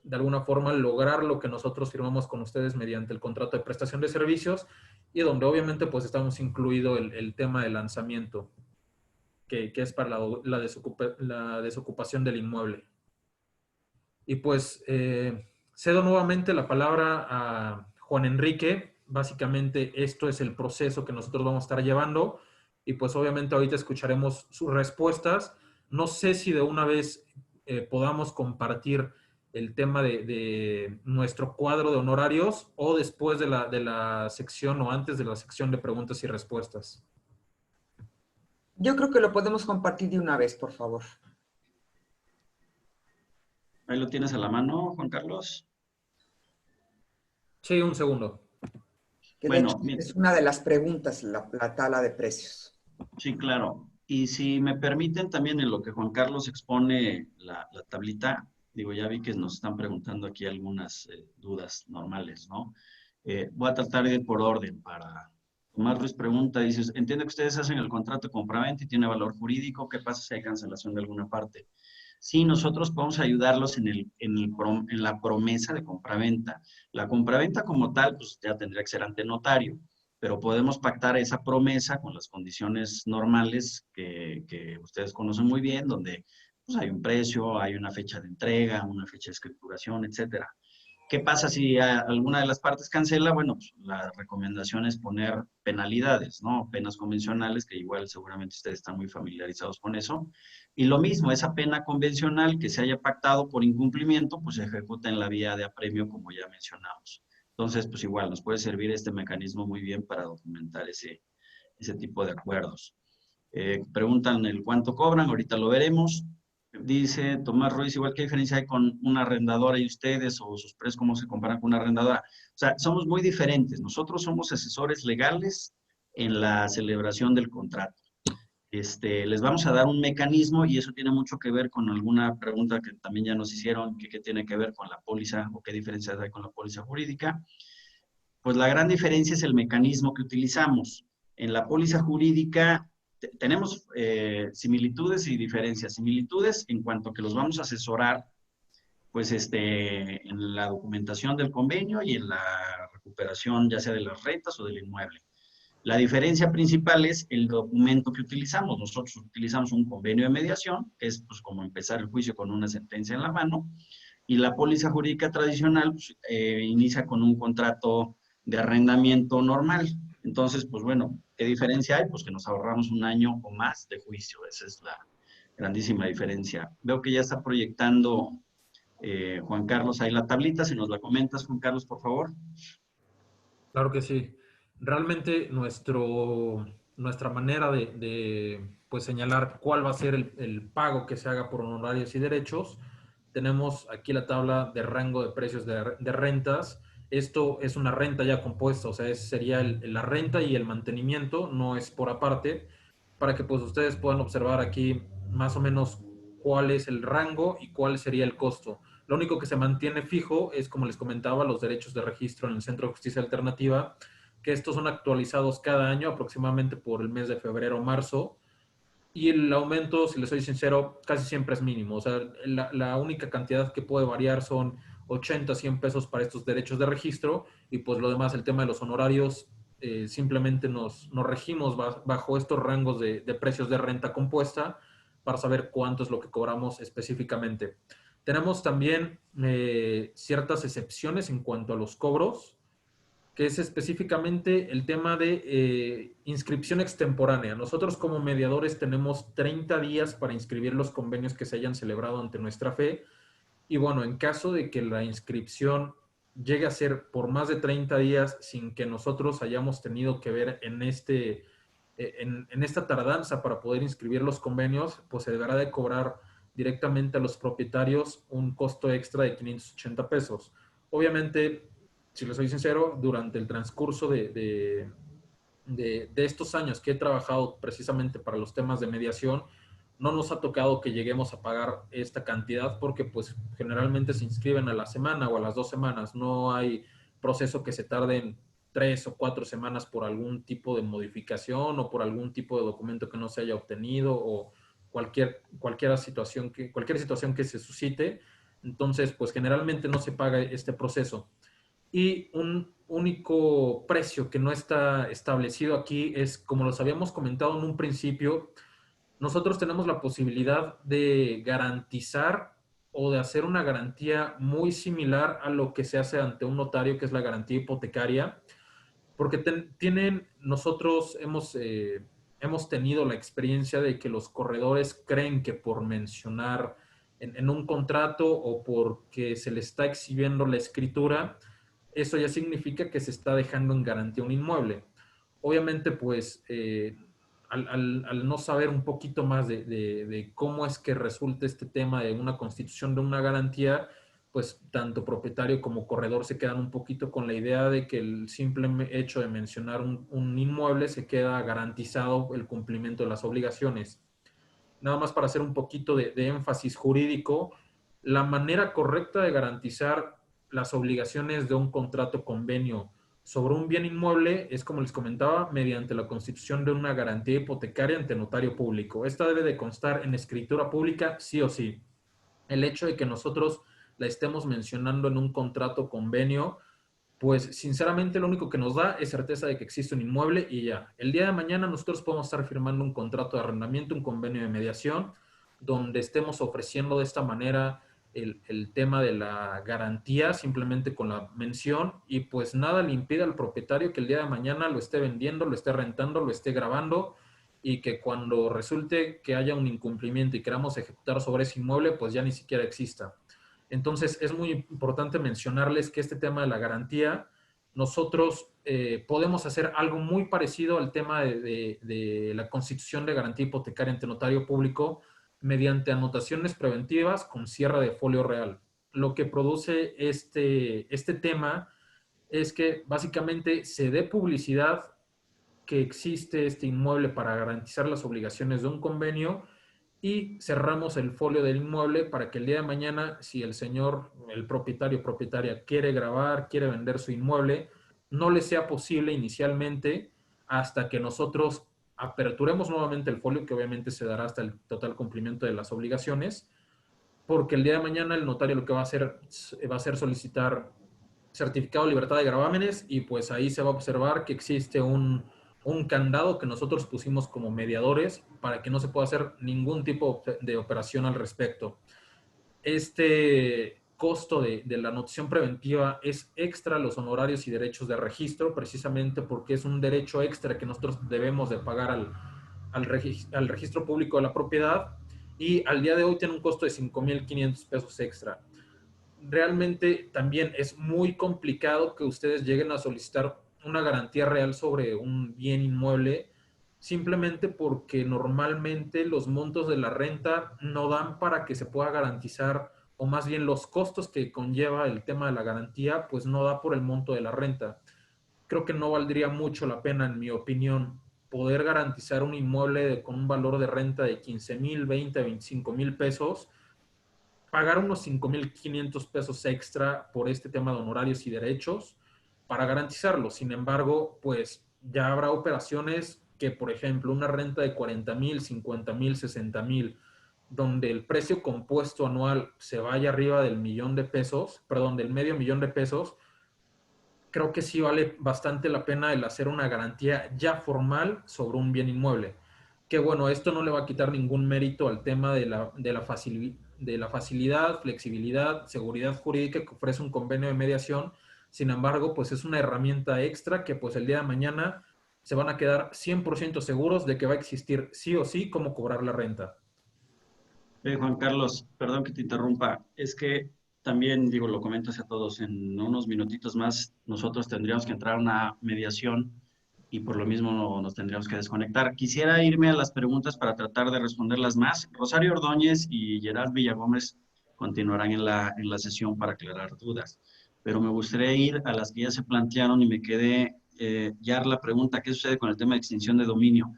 de alguna forma lograr lo que nosotros firmamos con ustedes mediante el contrato de prestación de servicios, y donde obviamente pues estamos incluido el tema de lanzamiento, que es para la desocupación del inmueble. Y pues cedo nuevamente la palabra a Juan Enrique. Básicamente esto es el proceso que nosotros vamos a estar llevando, y pues obviamente ahorita escucharemos sus respuestas. No sé si de una vez podamos compartir el tema de nuestro cuadro de honorarios o después de la sección o antes de la sección de preguntas y respuestas. Yo creo que lo podemos compartir de una vez, por favor. Ahí lo tienes a la mano, Juan Carlos. Sí, un segundo. Que bueno, de hecho es una de las preguntas, la tabla de precios. Sí, claro. Y si me permiten también en lo que Juan Carlos expone la tablita, digo, ya vi que nos están preguntando aquí algunas dudas normales, ¿no? Voy a tratar de ir por orden Tomás Ruiz pregunta, dice, entiendo que ustedes hacen el contrato de compraventa y tiene valor jurídico, ¿qué pasa si hay cancelación de alguna parte? Sí, nosotros podemos ayudarlos en la promesa de compraventa. La compraventa como tal, pues ya tendría que ser ante notario, pero podemos pactar esa promesa con las condiciones normales que ustedes conocen muy bien, donde pues, hay un precio, hay una fecha de entrega, una fecha de escrituración, etcétera. ¿Qué pasa si alguna de las partes cancela? Bueno, pues la recomendación es poner penalidades, ¿no? Penas convencionales, que igual seguramente ustedes están muy familiarizados con eso. Y lo mismo, esa pena convencional que se haya pactado por incumplimiento, pues se ejecuta en la vía de apremio, como ya mencionamos. Entonces, pues igual, nos puede servir este mecanismo muy bien para documentar ese tipo de acuerdos. Preguntan el cuánto cobran, ahorita lo veremos. Dice Tomás Ruiz, igual qué diferencia hay con una arrendadora y ustedes, o sus precios, cómo se comparan con una arrendadora. O sea, somos muy diferentes. Nosotros somos asesores legales en la celebración del contrato. Les vamos a dar un mecanismo y eso tiene mucho que ver con alguna pregunta que también ya nos hicieron, que qué tiene que ver con la póliza o qué diferencias hay con la póliza jurídica. Pues la gran diferencia es el mecanismo que utilizamos. En la póliza jurídica tenemos similitudes y diferencias. Similitudes en cuanto que los vamos a asesorar, pues en la documentación del convenio y en la recuperación ya sea de las rentas o del inmueble. La diferencia principal es el documento que utilizamos. Nosotros utilizamos un convenio de mediación, que es pues como empezar el juicio con una sentencia en la mano, y la póliza jurídica tradicional pues, inicia con un contrato de arrendamiento normal. Entonces, pues bueno, ¿qué diferencia hay? Pues que nos ahorramos un año o más de juicio. Esa es la grandísima diferencia. Veo que ya está proyectando Juan Carlos ahí la tablita. Si nos la comentas, Juan Carlos, por favor. Claro que sí. Realmente nuestra manera pues señalar cuál va a ser el pago que se haga por honorarios y derechos, tenemos aquí la tabla de rango de precios de rentas. Esto es una renta ya compuesta, o sea, sería la renta y el mantenimiento, no es por aparte, para que pues ustedes puedan observar aquí más o menos cuál es el rango y cuál sería el costo. Lo único que se mantiene fijo es, como les comentaba, los derechos de registro en el Centro de Justicia Alternativa, que estos son actualizados cada año, aproximadamente por el mes de febrero o marzo. Y el aumento, si les soy sincero, casi siempre es mínimo. O sea, la única cantidad que puede variar son 80, 100 pesos para estos derechos de registro. Y pues lo demás, el tema de los honorarios, simplemente nos regimos bajo estos rangos de precios de renta compuesta para saber cuánto es lo que cobramos específicamente. Tenemos también ciertas excepciones en cuanto a los cobros, que es específicamente el tema de inscripción extemporánea. Nosotros como mediadores tenemos 30 días para inscribir los convenios que se hayan celebrado ante nuestra fe. Y bueno, en caso de que la inscripción llegue a ser por más de 30 días sin que nosotros hayamos tenido que ver en esta tardanza para poder inscribir los convenios, pues se deberá de cobrar directamente a los propietarios un costo extra de 580 pesos. Obviamente, si les soy sincero, durante el transcurso de estos años que he trabajado precisamente para los temas de mediación, no nos ha tocado que lleguemos a pagar esta cantidad porque pues generalmente se inscriben a la semana o a las 2 semanas. No hay proceso que se tarde en 3 o 4 semanas por algún tipo de modificación o por algún tipo de documento que no se haya obtenido o cualquier situación que se suscite. Entonces, pues generalmente no se paga este proceso. Y un único precio que no está establecido aquí es, como los habíamos comentado en un principio, nosotros tenemos la posibilidad de garantizar o de hacer una garantía muy similar a lo que se hace ante un notario, que es la garantía hipotecaria, porque nosotros hemos tenido la experiencia de que los corredores creen que por mencionar en un contrato o porque se le está exhibiendo la escritura, eso ya significa que se está dejando en garantía un inmueble. Obviamente, pues, al no saber un poquito más de cómo es que resulta este tema de una constitución de una garantía, pues tanto propietario como corredor se quedan un poquito con la idea de que el simple hecho de mencionar un inmueble se queda garantizado el cumplimiento de las obligaciones. Nada más para hacer un poquito de énfasis jurídico, la manera correcta de garantizar las obligaciones de un contrato convenio sobre un bien inmueble es, como les comentaba, mediante la constitución de una garantía hipotecaria ante notario público. Esta debe de constar en escritura pública sí o sí. El hecho de que nosotros la estemos mencionando en un contrato, convenio, pues sinceramente lo único que nos da es certeza de que existe un inmueble y ya. El día de mañana nosotros podemos estar firmando un contrato de arrendamiento, un convenio de mediación, donde estemos ofreciendo de esta manera el tema de la garantía simplemente con la mención, y pues nada le impide al propietario que el día de mañana lo esté vendiendo, lo esté rentando, lo esté grabando, y que cuando resulte que haya un incumplimiento y queramos ejecutar sobre ese inmueble, pues ya ni siquiera exista. Entonces, es muy importante mencionarles que este tema de la garantía, nosotros podemos hacer algo muy parecido al tema de la constitución de garantía hipotecaria ante notario público mediante anotaciones preventivas con cierre de folio real. Lo que produce este tema es que básicamente se dé publicidad que existe este inmueble para garantizar las obligaciones de un convenio, y cerramos el folio del inmueble para que el día de mañana, si el señor, el propietario o propietaria quiere grabar, quiere vender su inmueble, no le sea posible inicialmente hasta que nosotros aperturemos nuevamente el folio, que obviamente se dará hasta el total cumplimiento de las obligaciones, porque el día de mañana el notario lo que va a ser solicitar certificado de libertad de gravámenes, y pues ahí se va a observar que existe un candado que nosotros pusimos como mediadores para que no se pueda hacer ningún tipo de operación al respecto. Este costo de la notición preventiva es extra a los honorarios y derechos de registro, precisamente porque es un derecho extra que nosotros debemos de pagar al registro público de la propiedad, y al día de hoy tiene un costo de 5,500 pesos extra. Realmente también es muy complicado que ustedes lleguen a solicitar una garantía real sobre un bien inmueble, simplemente porque normalmente los montos de la renta no dan para que se pueda garantizar, o más bien los costos que conlleva el tema de la garantía, pues no da por el monto de la renta. Creo que no valdría mucho la pena, en mi opinión, poder garantizar un inmueble con un valor de renta de 15,000, 20, 25,000 pesos, pagar unos 5,500 pesos extra por este tema de honorarios y derechos para garantizarlo. Sin embargo, pues ya habrá operaciones que, por ejemplo, una renta de 40,000, 50,000, 60,000, donde el precio compuesto anual se vaya arriba del millón de pesos, perdón, del medio millón de pesos, creo que sí vale bastante la pena el hacer una garantía ya formal sobre un bien inmueble. Que bueno, esto no le va a quitar ningún mérito al tema de la facilidad, flexibilidad, seguridad jurídica que ofrece un convenio de mediación. Sin embargo, pues es una herramienta extra que pues el día de mañana se van a quedar 100% seguros de que va a existir sí o sí cómo cobrar la renta. Juan Carlos, perdón que te interrumpa, es que también, digo, lo comento hacia todos, en unos minutitos más nosotros tendríamos que entrar a una mediación y por lo mismo nos tendríamos que desconectar. Quisiera irme a las preguntas para tratar de responderlas más. Rosario Ordóñez y Gerard Villagómez continuarán en la sesión para aclarar dudas, pero me gustaría ir a las que ya se plantearon y me quedé ya la pregunta, ¿qué sucede con el tema de extinción de dominio?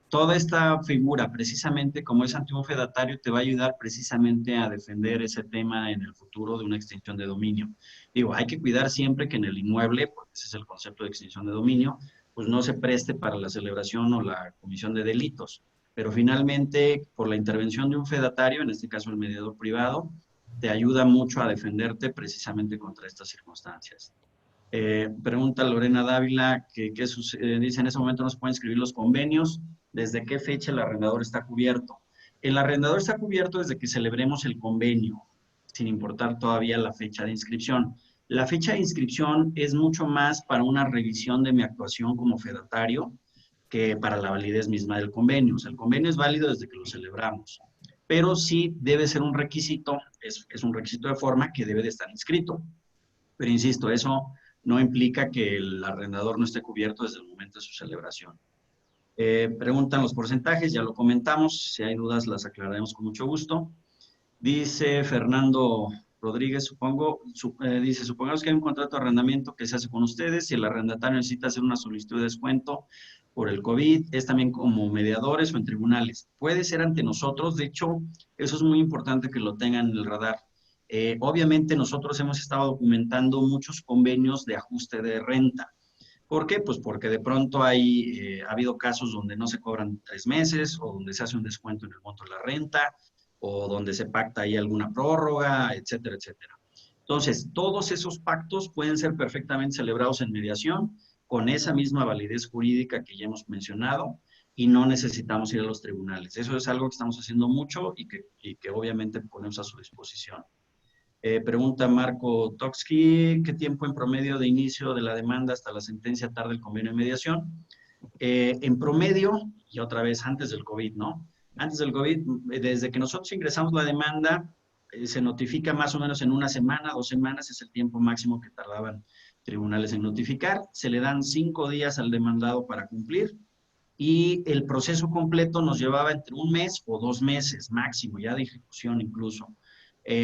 Toda esta figura, precisamente como es ante un fedatario, te va a ayudar precisamente a defender ese tema en el futuro de una extinción de dominio. Digo, hay que cuidar siempre que en el inmueble, porque ese es el concepto de extinción de dominio, pues no se preste para la celebración o la comisión de delitos. Pero finalmente, por la intervención de un fedatario, en este caso el mediador privado, te ayuda mucho a defenderte precisamente contra estas circunstancias. Pregunta Lorena Dávila, ¿qué dice en ese momento no se pueden inscribir los convenios? ¿Desde qué fecha el arrendador está cubierto? El arrendador está cubierto desde que celebremos el convenio, sin importar todavía la fecha de inscripción. La fecha de inscripción es mucho más para una revisión de mi actuación como fedatario que para la validez misma del convenio. O sea, el convenio es válido desde que lo celebramos, pero sí debe ser un requisito, es un requisito de forma que debe de estar inscrito. Pero insisto, eso no implica que el arrendador no esté cubierto desde el momento de su celebración. Preguntan los porcentajes, ya lo comentamos, si hay dudas las aclararemos con mucho gusto. Dice Fernando Rodríguez, supongamos que hay un contrato de arrendamiento que se hace con ustedes y el arrendatario necesita hacer una solicitud de descuento por el COVID, es también como mediadores o en tribunales. Puede ser ante nosotros, de hecho, eso es muy importante que lo tengan en el radar. Obviamente nosotros hemos estado documentando muchos convenios de ajuste de renta. ¿Por qué? Pues porque de pronto ha habido casos donde no se cobran 3 meses o donde se hace un descuento en el monto de la renta o donde se pacta ahí alguna prórroga, etcétera, etcétera. Entonces, todos esos pactos pueden ser perfectamente celebrados en mediación con esa misma validez jurídica que ya hemos mencionado y no necesitamos ir a los tribunales. Eso es algo que estamos haciendo mucho y que obviamente ponemos a su disposición. Pregunta Marco Toksky, ¿qué tiempo en promedio de inicio de la demanda hasta la sentencia tarda el convenio de mediación? En promedio, y otra vez antes del COVID, ¿no? Antes del COVID, desde que nosotros ingresamos la demanda, se notifica más o menos en 1 semana, 2 semanas, es el tiempo máximo que tardaban tribunales en notificar. Se le dan 5 días al demandado para cumplir y el proceso completo nos llevaba entre 1 mes o 2 meses máximo, ya de ejecución incluso.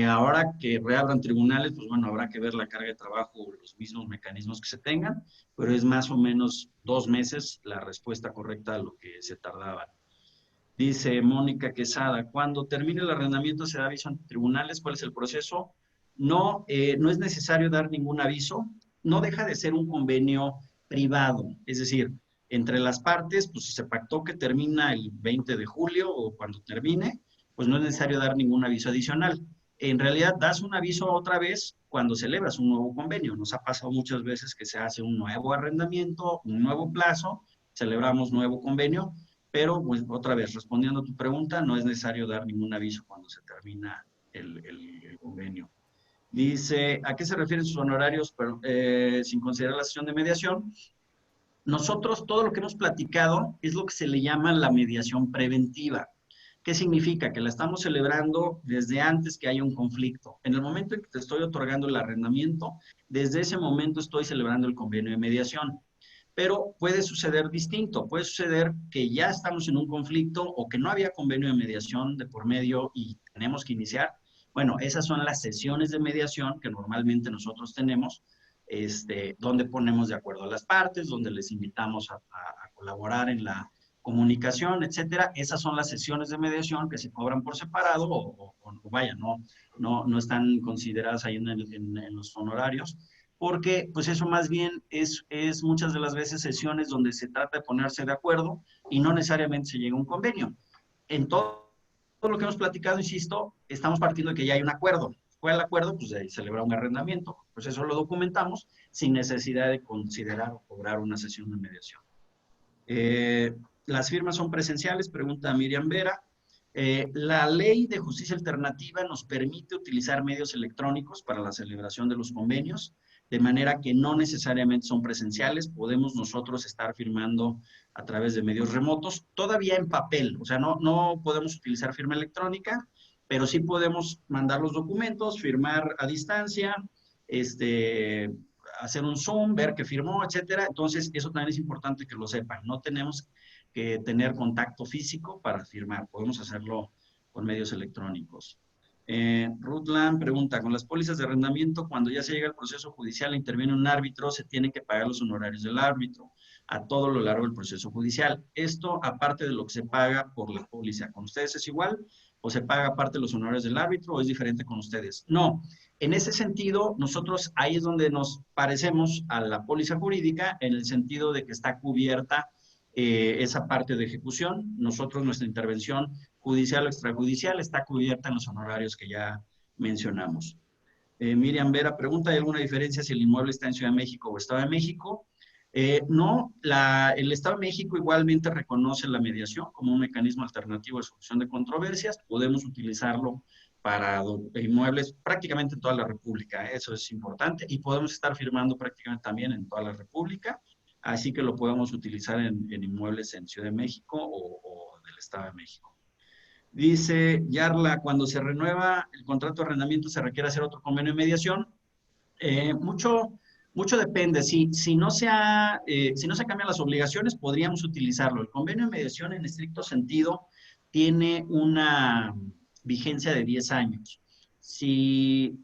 Ahora que reabran tribunales, pues bueno, habrá que ver la carga de trabajo, los mismos mecanismos que se tengan, pero es más o menos 2 meses la respuesta correcta a lo que se tardaba. Dice Mónica Quesada, cuando termine el arrendamiento se da aviso ante tribunales, ¿cuál es el proceso? No, no es necesario dar ningún aviso, no deja de ser un convenio privado, es decir, entre las partes, pues si se pactó que termina el 20 de julio o cuando termine, pues no es necesario dar ningún aviso adicional. En realidad das un aviso otra vez cuando celebras un nuevo convenio. Nos ha pasado muchas veces que se hace un nuevo arrendamiento, un nuevo plazo, celebramos nuevo convenio, pero pues otra vez, respondiendo a tu pregunta, no es necesario dar ningún aviso cuando se termina el convenio. Dice, ¿a qué se refieren sus honorarios sin considerar la sesión de mediación? Nosotros, todo lo que hemos platicado es lo que se le llama la mediación preventiva. ¿Qué significa? Que la estamos celebrando desde antes que haya un conflicto. En el momento en que te estoy otorgando el arrendamiento, desde ese momento estoy celebrando el convenio de mediación. Pero puede suceder distinto. Puede suceder que ya estamos en un conflicto o que no había convenio de mediación de por medio y tenemos que iniciar. Bueno, esas son las sesiones de mediación que normalmente nosotros tenemos, donde ponemos de acuerdo a las partes, donde les invitamos a colaborar en la comunicación, etcétera. Esas son las sesiones de mediación que se cobran por separado o vaya, no están consideradas ahí en los honorarios, porque pues eso más bien es muchas de las veces sesiones donde se trata de ponerse de acuerdo y no necesariamente se llega a un convenio. En todo lo que hemos platicado, insisto, estamos partiendo de que ya hay un acuerdo. ¿Cuál es el acuerdo? Pues de celebrar un arrendamiento. Pues eso lo documentamos sin necesidad de considerar o cobrar una sesión de mediación. ¿Las firmas son presenciales? Pregunta Miriam Vera. La ley de justicia alternativa nos permite utilizar medios electrónicos para la celebración de los convenios, de manera que no necesariamente son presenciales. Podemos nosotros estar firmando a través de medios remotos, todavía en papel. O sea, no podemos utilizar firma electrónica, pero sí podemos mandar los documentos, firmar a distancia, hacer un Zoom, ver que firmó, etcétera. Entonces, eso también es importante que lo sepan. No tenemos que tener contacto físico para firmar. Podemos hacerlo con medios electrónicos. Rutland pregunta, con las pólizas de arrendamiento, cuando ya se llega al proceso judicial e interviene un árbitro, se tienen que pagar los honorarios del árbitro a todo lo largo del proceso judicial. Esto, aparte de lo que se paga por la póliza, ¿con ustedes es igual? ¿O se paga aparte los honorarios del árbitro o es diferente con ustedes? No. En ese sentido, nosotros ahí es donde nos parecemos a la póliza jurídica, en el sentido de que está cubierta esa parte de ejecución. Nosotros, nuestra intervención judicial o extrajudicial está cubierta en los honorarios que ya mencionamos. Miriam Vera pregunta, ¿hay alguna diferencia si el inmueble está en Ciudad de México o Estado de México? No, el Estado de México igualmente reconoce la mediación como un mecanismo alternativo de solución de controversias. Podemos utilizarlo para inmuebles prácticamente en toda la República. Eso es importante. Y podemos estar firmando prácticamente también en toda la República. Así que lo podemos utilizar en inmuebles en Ciudad de México o del Estado de México. Dice Yarla, cuando se renueva el contrato de arrendamiento, ¿se requiere hacer otro convenio de mediación? Mucho depende. Si no se cambian las obligaciones, podríamos utilizarlo. El convenio de mediación, en estricto sentido, tiene una vigencia de 10 años. Si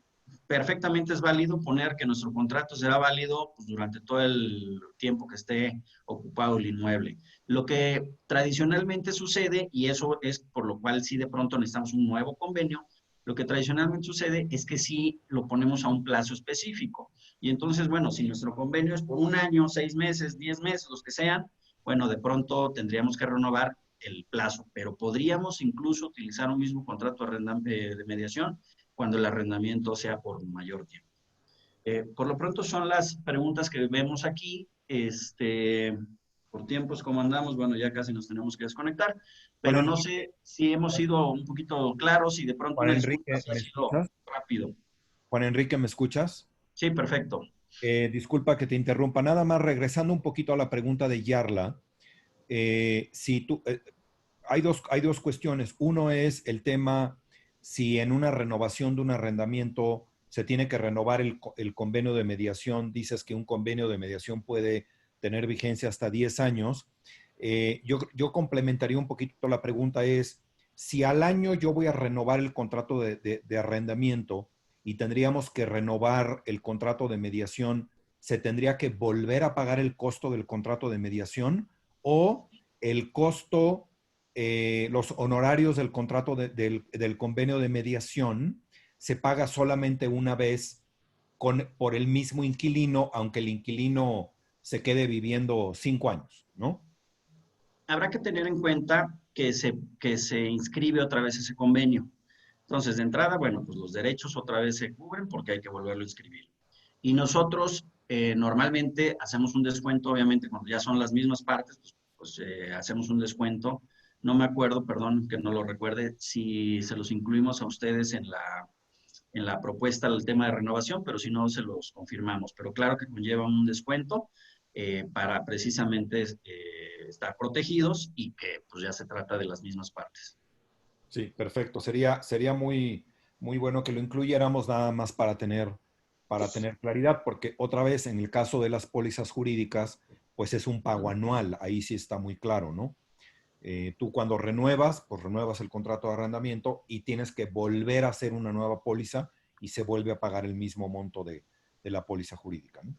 perfectamente es válido poner que nuestro contrato será válido pues, durante todo el tiempo que esté ocupado el inmueble. Lo que tradicionalmente sucede, y eso es por lo cual sí de pronto necesitamos un nuevo convenio, lo que tradicionalmente sucede es que sí lo ponemos a un plazo específico. Y entonces, bueno, si nuestro convenio es por 1 año, 6 meses, 10 meses, los que sean, bueno, de pronto tendríamos que renovar el plazo, pero podríamos incluso utilizar un mismo contrato de mediación cuando el arrendamiento sea por mayor tiempo. Por lo pronto son las preguntas que vemos aquí. Por tiempos, ¿cómo andamos? Bueno, ya casi nos tenemos que desconectar, pero no sé si hemos sido un poquito claros y de pronto Juan una disculpa Enrique, si ha ¿me sido escuchas? rápido. Juan Enrique, ¿me escuchas? Sí, perfecto. Disculpa que te interrumpa. Nada más regresando un poquito a la pregunta de Yarla. Si tú, hay dos cuestiones. Uno es el tema si en una renovación de un arrendamiento se tiene que renovar el convenio de mediación. Dices que un convenio de mediación puede tener vigencia hasta 10 años. Yo complementaría un poquito la pregunta es, si al año yo voy a renovar el contrato de arrendamiento y tendríamos que renovar el contrato de mediación, ¿se tendría que volver a pagar el costo del contrato de mediación o el costo, los honorarios del contrato del convenio de mediación se paga solamente una vez por el mismo inquilino, aunque el inquilino se quede viviendo 5 años, ¿no? Habrá que tener en cuenta que se inscribe otra vez ese convenio. Entonces, de entrada, bueno, pues los derechos otra vez se cubren porque hay que volverlo a inscribir. Y nosotros normalmente hacemos un descuento, obviamente, cuando ya son las mismas partes, pues hacemos un descuento. No me acuerdo, perdón, que no lo recuerde, si se los incluimos a ustedes en la propuesta del tema de renovación, pero si no, se los confirmamos. Pero claro que conlleva un descuento para precisamente estar protegidos y que pues ya se trata de las mismas partes. Sí, perfecto. Sería muy, muy bueno que lo incluyéramos nada más para tener claridad, porque otra vez en el caso de las pólizas jurídicas, pues es un pago anual, ahí sí está muy claro, ¿no? Tú cuando renuevas, pues renuevas el contrato de arrendamiento y tienes que volver a hacer una nueva póliza y se vuelve a pagar el mismo monto de la póliza jurídica, ¿no?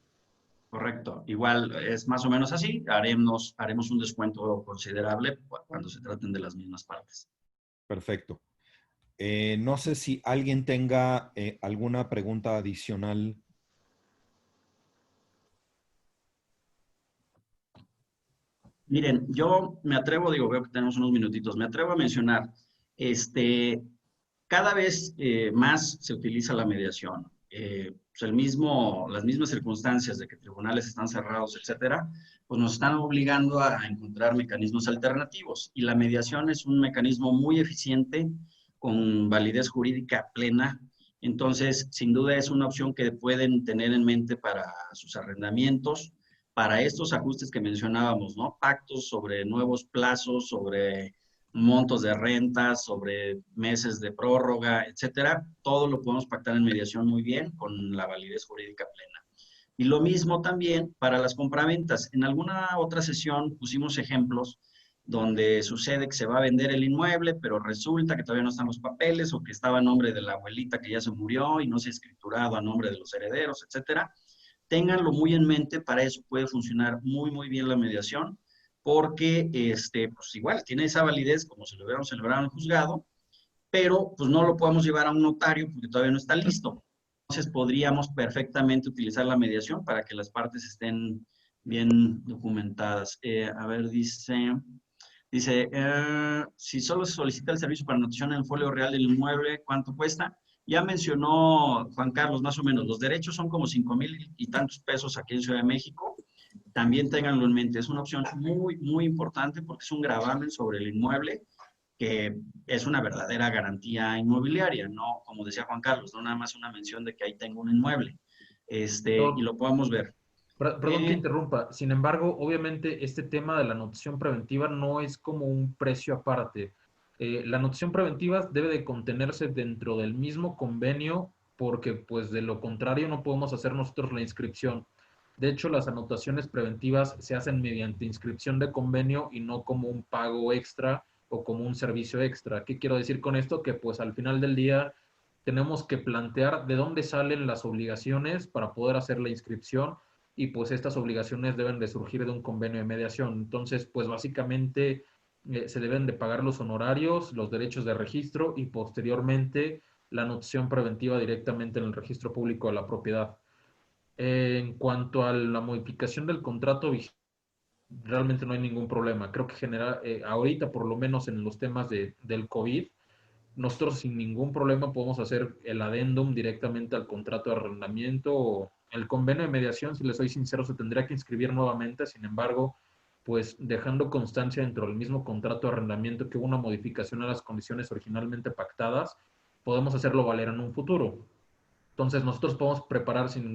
Correcto. Igual es más o menos así. Haremos un descuento considerable cuando se traten de las mismas partes. Perfecto. No sé si alguien tenga alguna pregunta adicional. Miren, yo me atrevo, digo, veo que tenemos unos minutitos, me atrevo a mencionar, cada vez más se utiliza la mediación. Pues las mismas circunstancias de que tribunales están cerrados, etcétera, pues nos están obligando a encontrar mecanismos alternativos. Y la mediación es un mecanismo muy eficiente, con validez jurídica plena. Entonces, sin duda es una opción que pueden tener en mente para sus arrendamientos, para estos ajustes que mencionábamos, ¿no? Pactos sobre nuevos plazos, sobre montos de rentas, sobre meses de prórroga, etcétera. Todo lo podemos pactar en mediación muy bien con la validez jurídica plena. Y lo mismo también para las compraventas. En alguna otra sesión pusimos ejemplos donde sucede que se va a vender el inmueble, pero resulta que todavía no están los papeles o que estaba a nombre de la abuelita que ya se murió y no se ha escriturado a nombre de los herederos, etcétera. Ténganlo muy en mente, para eso puede funcionar muy, muy bien la mediación, porque pues igual tiene esa validez como si lo hubiéramos celebrado en el juzgado, pero pues no lo podemos llevar a un notario porque todavía no está listo. Entonces podríamos perfectamente utilizar la mediación para que las partes estén bien documentadas. A ver, dice, si solo se solicita el servicio para anotación en el folio real del inmueble, ¿cuánto cuesta? Ya mencionó Juan Carlos, más o menos, los derechos son como 5,000 y tantos pesos aquí en Ciudad de México. También ténganlo en mente, es una opción muy, muy importante porque es un gravamen sobre el inmueble que es una verdadera garantía inmobiliaria, no, como decía Juan Carlos, no nada más una mención de que ahí tengo un inmueble, y lo podemos ver. Perdón que interrumpa. Sin embargo, obviamente este tema de la anotación preventiva no es como un precio aparte. La anotación preventiva debe de contenerse dentro del mismo convenio porque pues de lo contrario no podemos hacer nosotros la inscripción. De hecho, las anotaciones preventivas se hacen mediante inscripción de convenio y no como un pago extra o como un servicio extra. ¿Qué quiero decir con esto? Que pues al final del día tenemos que plantear de dónde salen las obligaciones para poder hacer la inscripción y pues estas obligaciones deben de surgir de un convenio de mediación. Entonces, pues básicamente se deben de pagar los honorarios, los derechos de registro y posteriormente la anotación preventiva directamente en el registro público de la propiedad. En cuanto a la modificación del contrato, realmente no hay ningún problema. Creo que ahorita, por lo menos en los temas del COVID, nosotros sin ningún problema podemos hacer el adendum directamente al contrato de arrendamiento o el convenio de mediación, si les soy sincero, se tendría que inscribir nuevamente. Sin embargo, pues dejando constancia dentro del mismo contrato de arrendamiento que hubo una modificación a las condiciones originalmente pactadas, podemos hacerlo valer en un futuro. Entonces, nosotros podemos preparar sin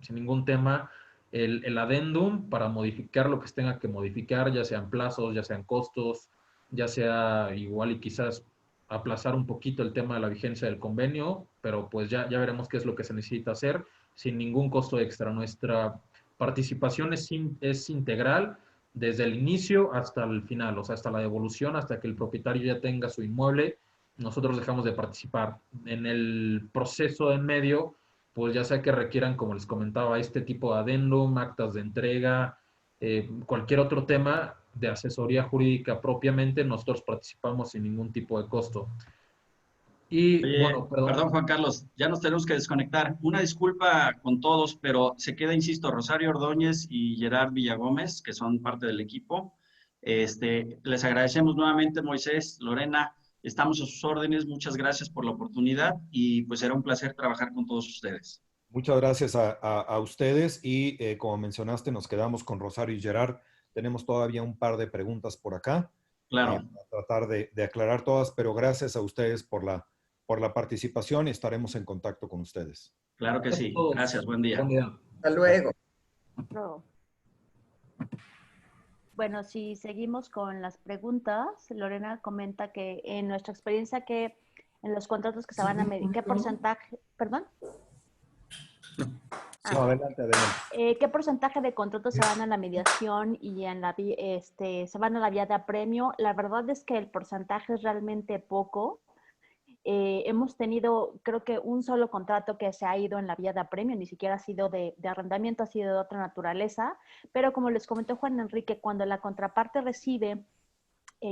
ningún tema el adendum para modificar lo que se tenga que modificar, ya sean plazos, ya sean costos, ya sea igual y quizás aplazar un poquito el tema de la vigencia del convenio, pero pues ya veremos qué es lo que se necesita hacer sin ningún costo extra. Nuestra participación es integral desde el inicio hasta el final, o sea, hasta la devolución, hasta que el propietario ya tenga su inmueble. Nosotros dejamos de participar. En el proceso en medio, pues ya sea que requieran, como les comentaba, este tipo de adendum, actas de entrega, cualquier otro tema de asesoría jurídica propiamente, nosotros participamos sin ningún tipo de costo. Y Oye, bueno, perdón. perdón Juan Carlos, ya nos tenemos que desconectar. Una disculpa con todos, pero se queda, insisto, Rosario Ordóñez y Gerard Villagómez, que son parte del equipo. Les agradecemos nuevamente, Moisés, Lorena, estamos a sus órdenes, muchas gracias por la oportunidad y pues será un placer trabajar con todos ustedes. Muchas gracias a ustedes y como mencionaste, nos quedamos con Rosario y Gerard. Tenemos todavía un par de preguntas por acá. Claro, Para tratar de aclarar todas, pero gracias a ustedes por la participación y estaremos en contacto con ustedes. claro que Gracias a sí. todos. Gracias, buen día. Buen día. Hasta luego. No. Bueno, si seguimos con las preguntas, Lorena comenta que en nuestra experiencia que en los contratos que se van a medir, ¿qué porcentaje, perdón? Sí, adelante, adelante. ¿Qué porcentaje de contratos se van a la mediación y se van a la vía de apremio? La verdad es que el porcentaje es realmente poco. Hemos tenido, creo que un solo contrato que se ha ido en la vía de apremio, ni siquiera ha sido de arrendamiento, ha sido de otra naturaleza, pero como les comentó Juan Enrique, cuando la contraparte recibe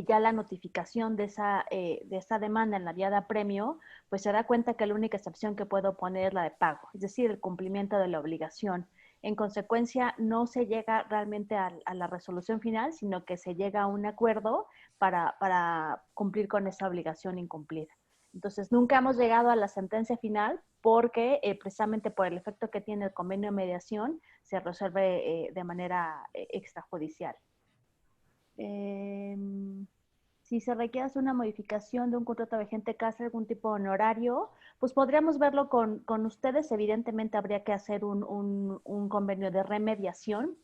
ya la notificación de esa demanda en la vía de apremio, pues se da cuenta que la única excepción que puedo poner es la de pago, es decir, el cumplimiento de la obligación. En consecuencia, no se llega realmente a la resolución final, sino que se llega a un acuerdo para cumplir con esa obligación incumplida. Entonces, nunca hemos llegado a la sentencia final porque precisamente por el efecto que tiene el convenio de mediación, se resuelve de manera extrajudicial. Si se requiere hacer una modificación de un contrato vigente que hace algún tipo de honorario, pues podríamos verlo con ustedes. Evidentemente habría que hacer un convenio de remediación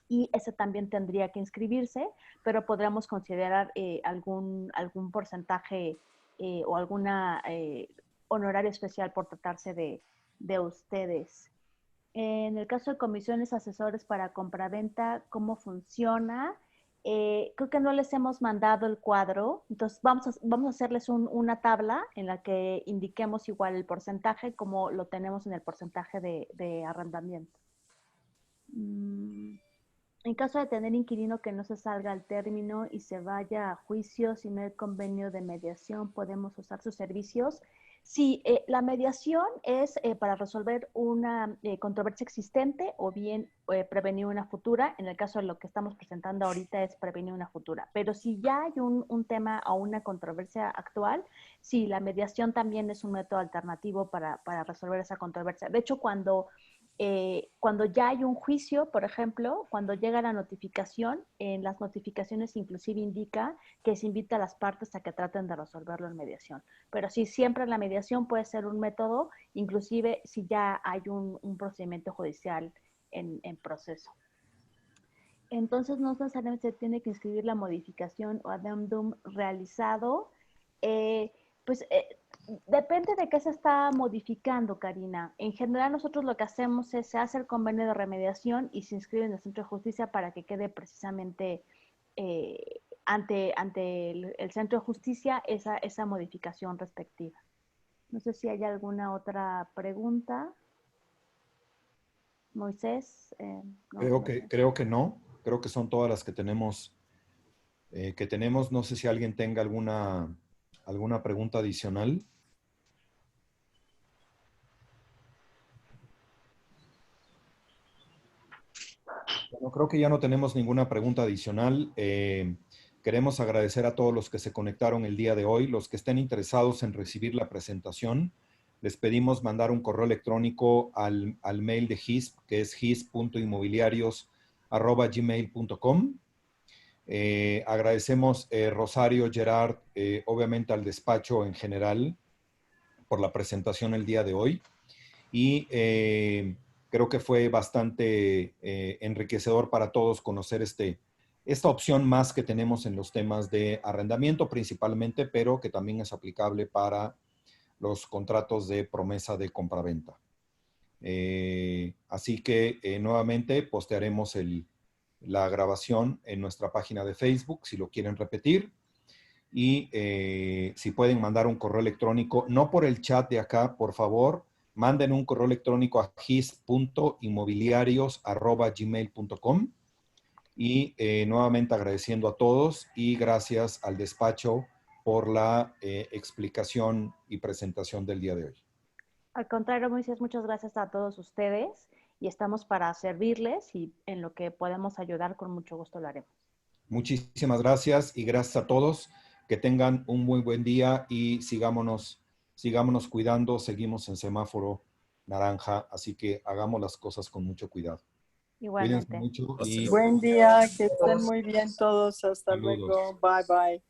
y ese también tendría que inscribirse, pero podríamos considerar algún porcentaje o alguna honorario especial por tratarse de ustedes. En el caso de comisiones asesores para compraventa, ¿cómo funciona? Creo que no les hemos mandado el cuadro, entonces vamos a hacerles una tabla en la que indiquemos igual el porcentaje como lo tenemos en el porcentaje de arrendamiento. En caso de tener inquilino que no se salga al término y se vaya a juicio sin el convenio de mediación, ¿podemos usar sus servicios? Sí, la mediación es para resolver una controversia existente o bien prevenir una futura. En el caso de lo que estamos presentando ahorita es prevenir una futura. Pero si ya hay un tema o una controversia actual, sí, la mediación también es un método alternativo para resolver esa controversia. De hecho, cuando ya hay un juicio, por ejemplo, cuando llega la notificación, en las notificaciones inclusive indica que se invita a las partes a que traten de resolverlo en mediación. Pero sí, siempre la mediación puede ser un método, inclusive si ya hay un procedimiento judicial en proceso. Entonces, no necesariamente se tiene que inscribir la modificación o adendum realizado. Depende de qué se está modificando, Karina. En general, nosotros lo que hacemos es, se hace el convenio de remediación y se inscribe en el Centro de Justicia para que quede precisamente ante el Centro de Justicia esa modificación respectiva. No sé si hay alguna otra pregunta. Moisés. Creo que no. Creo que son todas las que tenemos. No sé si alguien tenga alguna pregunta adicional. creo que ya no tenemos ninguna pregunta adicional. Queremos agradecer a todos los que se conectaron el día de hoy. Los que estén interesados en recibir la presentación, les pedimos mandar un correo electrónico al mail de HISP, que es his.inmobiliarios@gmail.com. Agradecemos Rosario, Gerard, obviamente al despacho en general por la presentación el día de hoy. Y creo que fue bastante enriquecedor para todos conocer esta opción más que tenemos en los temas de arrendamiento principalmente, pero que también es aplicable para los contratos de promesa de compraventa. Así que nuevamente postearemos la grabación en nuestra página de Facebook, si lo quieren repetir. Y si pueden mandar un correo electrónico, no por el chat de acá, por favor, manden un correo electrónico a his.inmobiliarios@gmail.com. Y nuevamente agradeciendo a todos y gracias al despacho por la explicación y presentación del día de hoy. Al contrario, Moisés, muchas gracias a todos ustedes y estamos para servirles y en lo que podemos ayudar, con mucho gusto lo haremos. Muchísimas gracias y gracias a todos. Que tengan un muy buen día y sigámonos cuidando. Seguimos en semáforo naranja, así que hagamos las cosas con mucho cuidado. Igualmente. Cuídense mucho y Buen día, que estén muy bien todos. Hasta saludos. luego. Bye, bye.